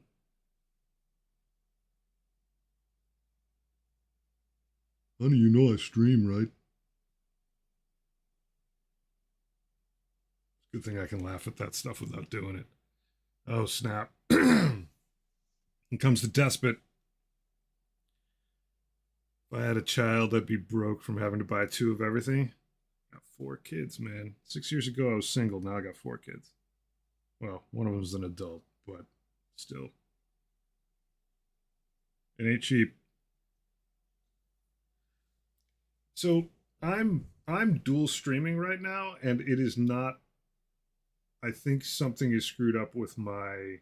Honey, you know I stream, right? Good thing I can laugh at that stuff without doing it. Oh, snap. Here comes the despot. If I had a child, I'd be broke from having to buy 2 of everything. Got 4 kids, man. 6 years ago, I was single. Now I got 4 kids. Well, one of them's an adult, but still. It ain't cheap. So I'm dual streaming right now, and it is not. I think something is screwed up with my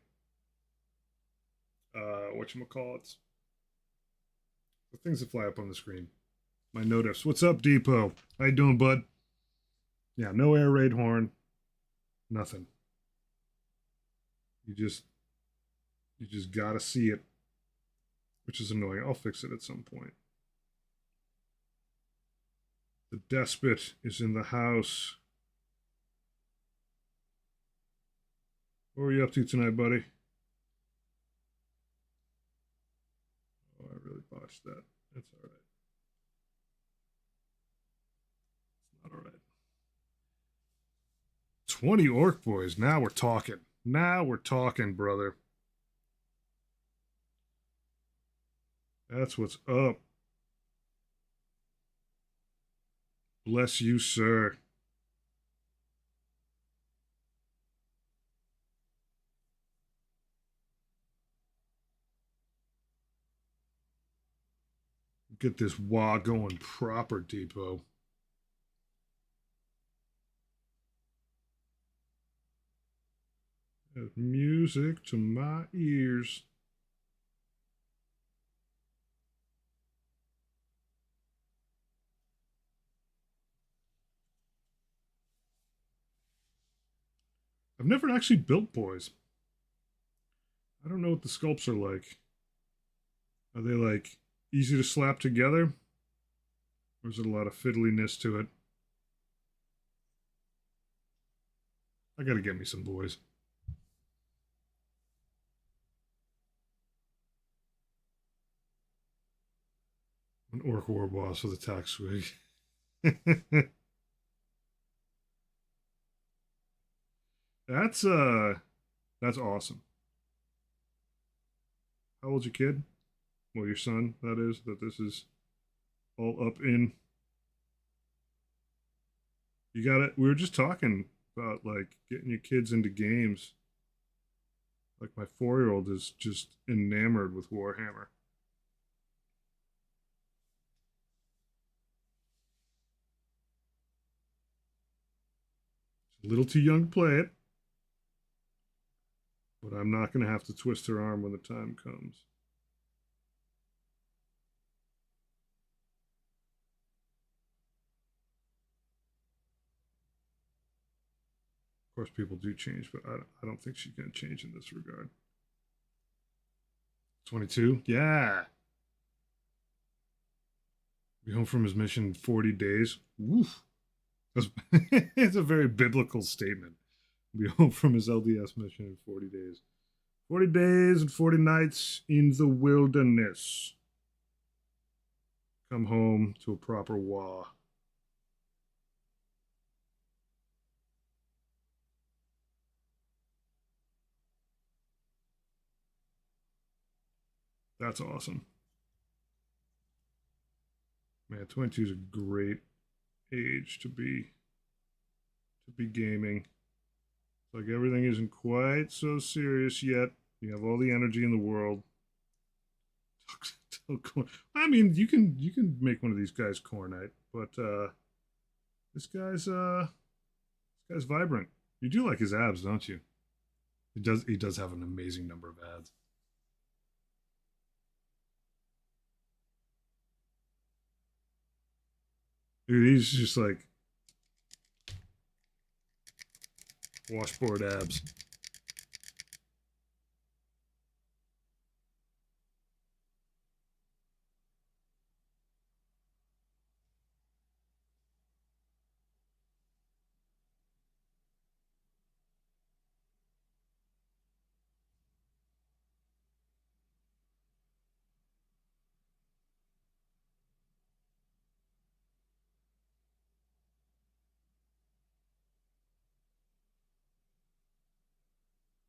whatchamacallit. The things that fly up on the screen. My notice. What's up, Depot? How you doing, bud? Yeah, no air raid horn. Nothing. You just gotta see it. Which is annoying. I'll fix it at some point. The despot is in the house. What were you up to tonight, buddy? Oh, I really botched that. That's all right. It's not all right. 20 orc boys. Now we're talking. Now we're talking, brother. That's what's up. Bless you, sir. Get this wah going proper, Depot. Music to my ears. I've never actually built boys. I don't know what the sculpts are like. Are they like easy to slap together? Or is it a lot of fiddliness to it? I gotta get me some boys. An orc war boss with attack swig. that's that's awesome. How old's your kid? Well, your son, that is, that this is all up in. You got it. We were just talking about like getting your kids into games. Like my 4-year-old is just enamored with Warhammer. She's a little too young to play it, but I'm not going to have to twist her arm when the time comes. Of course, people do change, but I don't think she's going to change in this regard. 22? Yeah. Be home from his mission in 40 days. Woof. It's a very biblical statement. Be home from his LDS mission in 40 days. 40 days and 40 nights in the wilderness. Come home to a proper wah. That's awesome. Man, 22 is a great age to be gaming. It's like everything isn't quite so serious yet. You have all the energy in the world. I mean, you can make one of these guys Cornite, but this guy's vibrant. You do like his abs, don't you? He does have an amazing number of abs. Dude, he's just like washboard abs.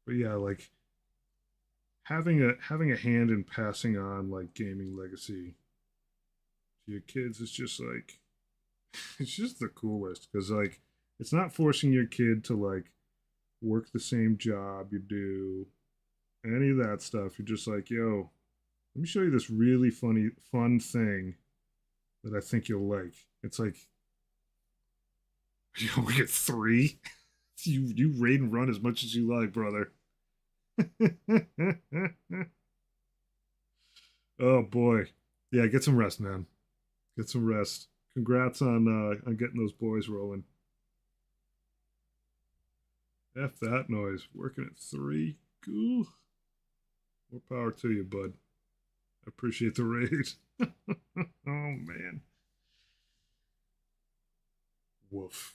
But yeah, like having a hand in passing on like gaming legacy to your kids is just like it's just the coolest because like it's not forcing your kid to like work the same job you do, any of that stuff. You're just like, yo, let me show you this really fun thing that I think you'll like. It's like, you know, we get three. You raid and run as much as you like, brother. Oh boy, yeah, get some rest, man. Get some rest. Congrats on getting those boys rolling. F that noise. Working at three. Cool. More power to you, bud. I appreciate the raid. Oh man. Woof.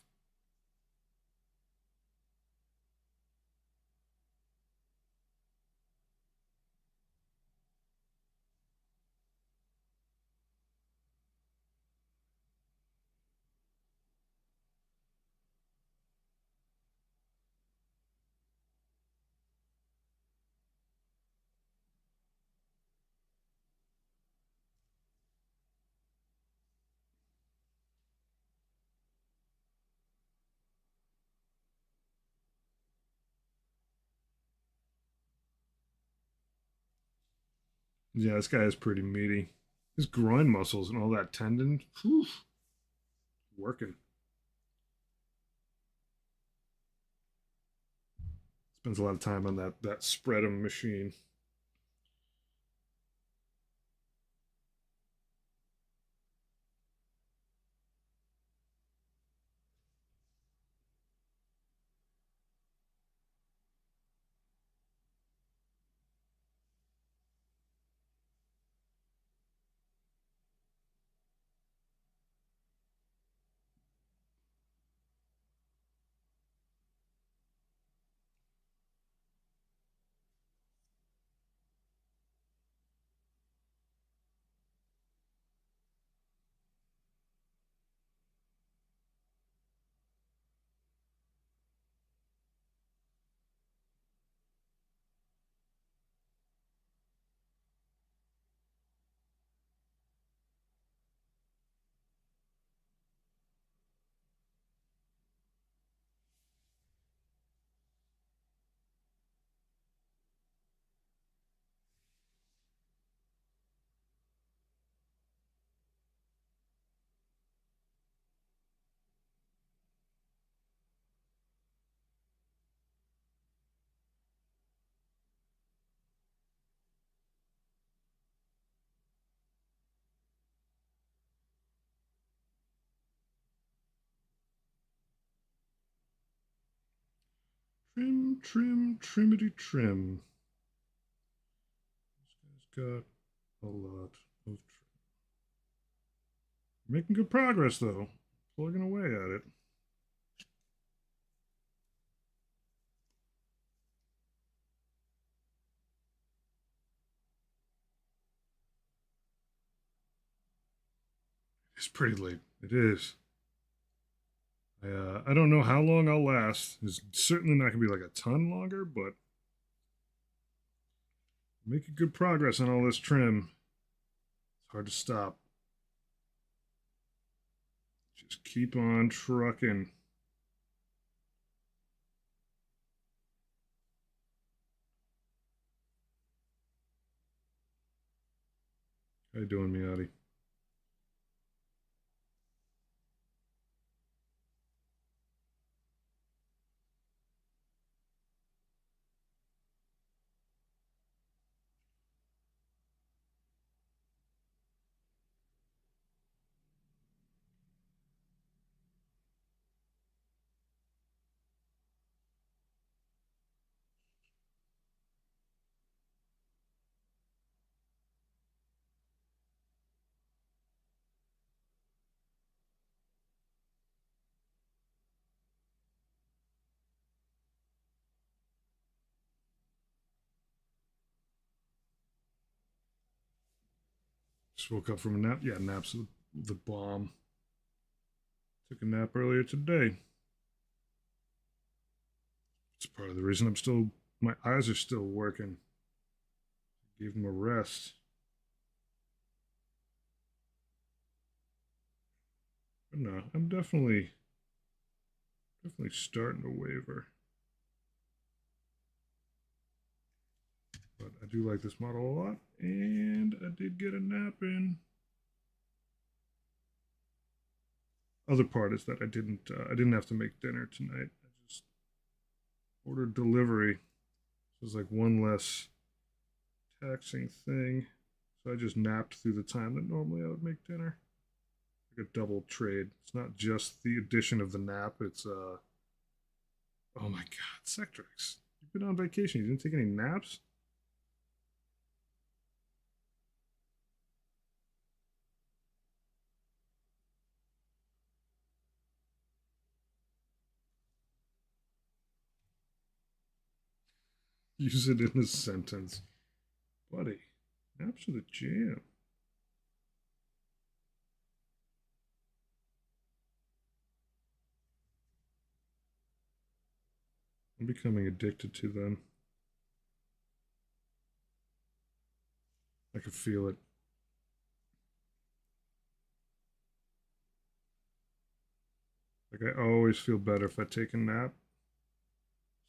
Yeah, this guy is pretty meaty. His groin muscles and all that tendon, whew, working. Spends a lot of time on that spread 'em machine. Trim, trim, trimmity trim. This guy's got a lot of trim. Making good progress though. Plugging away at it. It's pretty late. It is. I don't know how long I'll last. It's certainly not gonna be like a ton longer, but making good progress on all this trim. It's hard to stop. Just keep on trucking. How you doing, Miati? Just woke up from a nap. Yeah, naps are the bomb. Took a nap earlier today. It's part of the reason I'm still. My eyes are still working. Gave them a rest. But no, I'm definitely starting to waver. But I do like this model a lot, and I did get a nap in. Other part is that I didn't have to make dinner tonight. I just ordered delivery. So it's like one less taxing thing. So I just napped through the time that normally I would make dinner. Like a double trade. It's not just the addition of the nap. It's oh my god, Sectrix. You've been on vacation. You didn't take any naps? Use it in a sentence. Buddy, naps are the jam. I'm becoming addicted to them. I can feel it. Like I always feel better if I take a nap.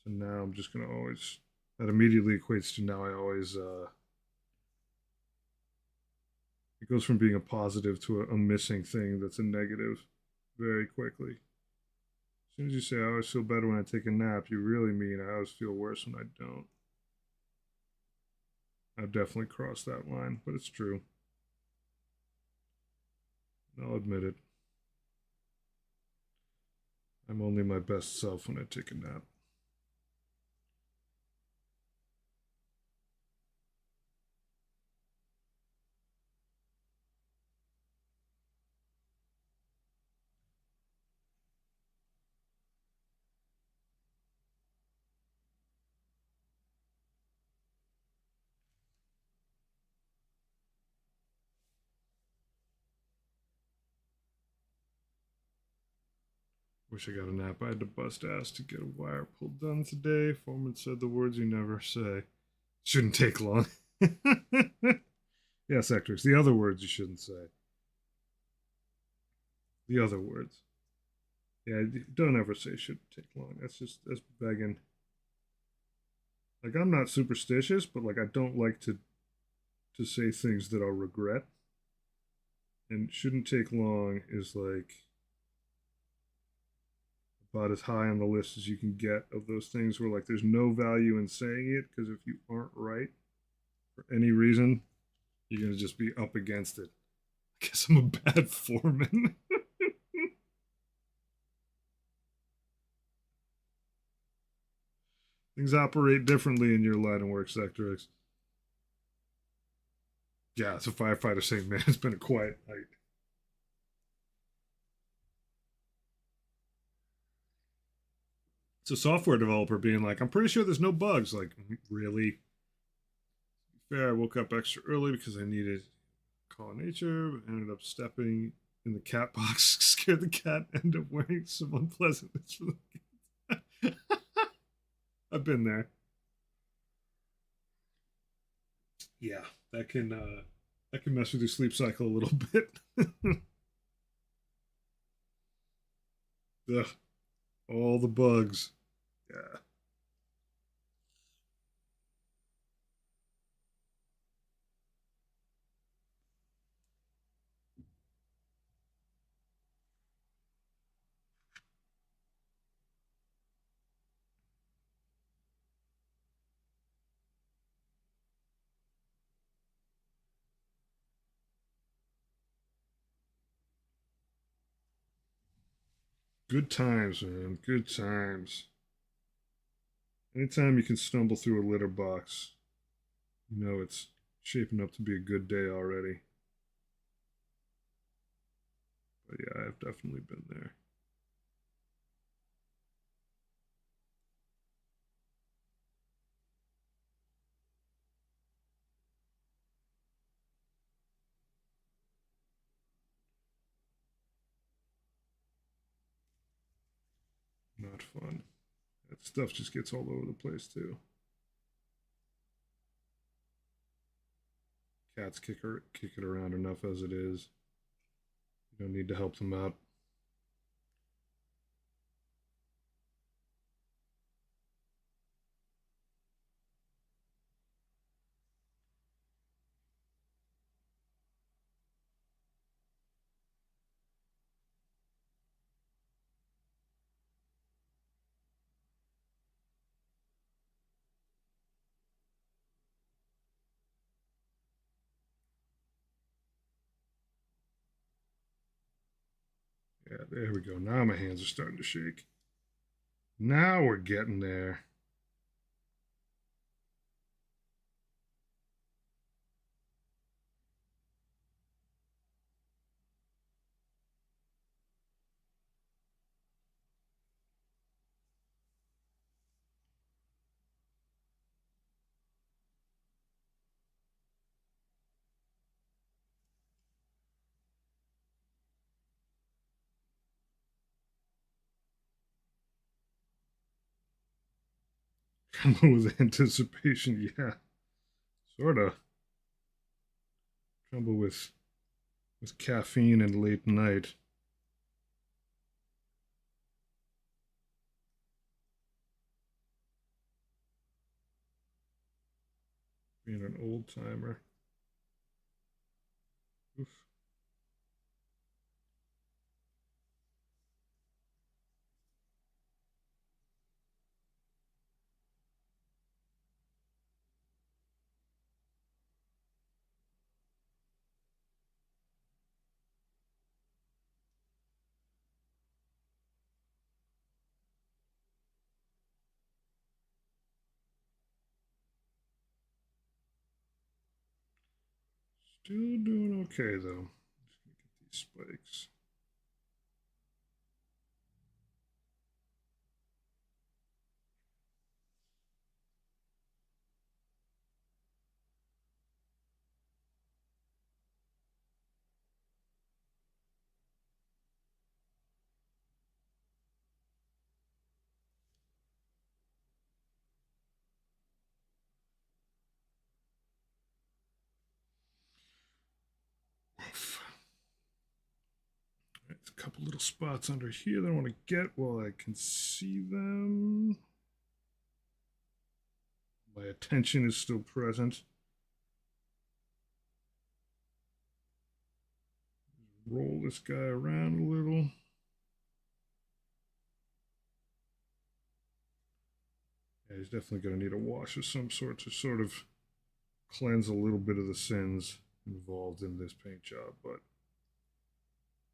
So now I'm just gonna always. That immediately equates to now I always. It goes from being a positive to a missing thing that's a negative very quickly. As soon as you say I always feel better when I take a nap, you really mean I always feel worse when I don't. I've definitely crossed that line, but it's true. I'll admit it. I'm only my best self when I take a nap. Wish I got a nap. I had to bust ass to get a wire pulled done today. Foreman said the words you never say. Shouldn't take long. Yeah, Sectors. The other words you shouldn't say. The other words. Yeah, don't ever say shouldn't take long. That's begging. Like I'm not superstitious, but like I don't like to say things that I'll regret. And shouldn't take long is like about as high on the list as you can get of those things where like there's no value in saying it because if you aren't right for any reason, you're gonna just be up against it. I guess I'm a bad foreman. Things operate differently in your line of work, Sector X. Yeah, it's a firefighter saying, man, it's been a quiet night. It's a software developer being like, I'm pretty sure there's no bugs. Like, really? Fair, I woke up extra early because I needed call nature. Ended up stepping in the cat box, scared the cat, ended up wearing some unpleasantness for the cat. I've been there. Yeah, that can mess with your sleep cycle a little bit. Ugh, all the bugs. Yeah. Good times, man. Good times. Anytime you can stumble through a litter box, you know it's shaping up to be a good day already. But yeah, I've definitely been there. Not fun. That stuff just gets all over the place too. Cats kick it around enough as it is. You don't need to help them out. Yeah, there we go. Now my hands are starting to shake. Now we're getting there. With anticipation, yeah. Sort of. Trouble with caffeine and late night. Being an old timer. Oof. Still doing okay though. Just gonna get these spikes. Oof. Right, a couple little spots under here that I want to get while I can see them. My attention is still present. Roll this guy around a little. Yeah, he's definitely going to need a wash of some sort to sort of cleanse a little bit of the sins involved in this paint job. But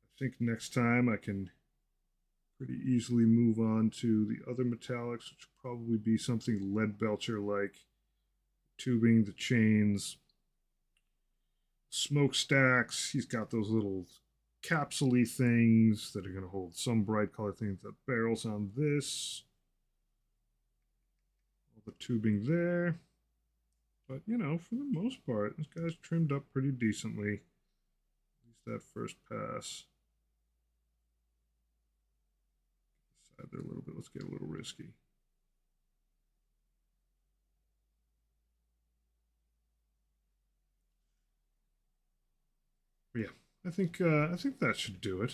I think next time I can pretty easily move on to the other metallics, which will probably be something lead belcher like tubing, the chains, smokestacks. He's got those little capsule things that are going to hold some bright color things. The barrels on this, all the tubing there. But, you know, for the most part, this guy's trimmed up pretty decently. At least that first pass. Side there a little bit. Let's get a little risky. But yeah, I think that should do it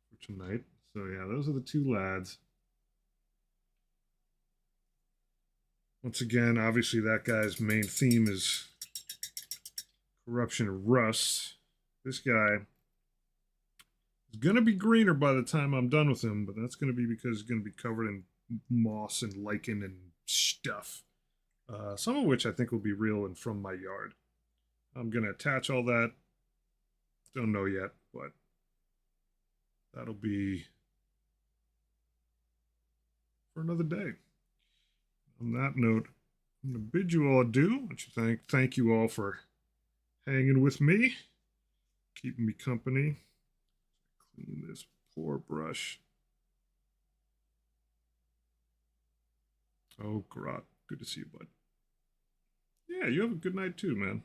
for tonight. So yeah, those are the two lads. Once again, obviously that guy's main theme is corruption and rust. This guy is gonna be greener by the time I'm done with him, but that's gonna be because he's gonna be covered in moss and lichen and stuff. Some of which I think will be real and from my yard. I'm gonna attach all that. Don't know yet, but that'll be for another day. On that note, I'm gonna bid you all adieu. Thank you all for hanging with me, keeping me company. Clean this poor brush. Oh, Grot, good to see you, bud. Yeah, you have a good night too, man.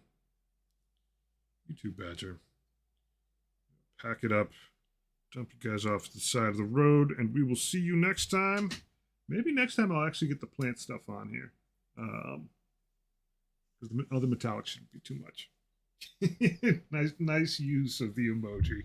You too, Badger. Pack it up. dump you guys off to the side of the road, and we will see you next time. Maybe next time I'll actually get the plant stuff on here. Because the other metallic shouldn't be too much. Nice use of the emoji.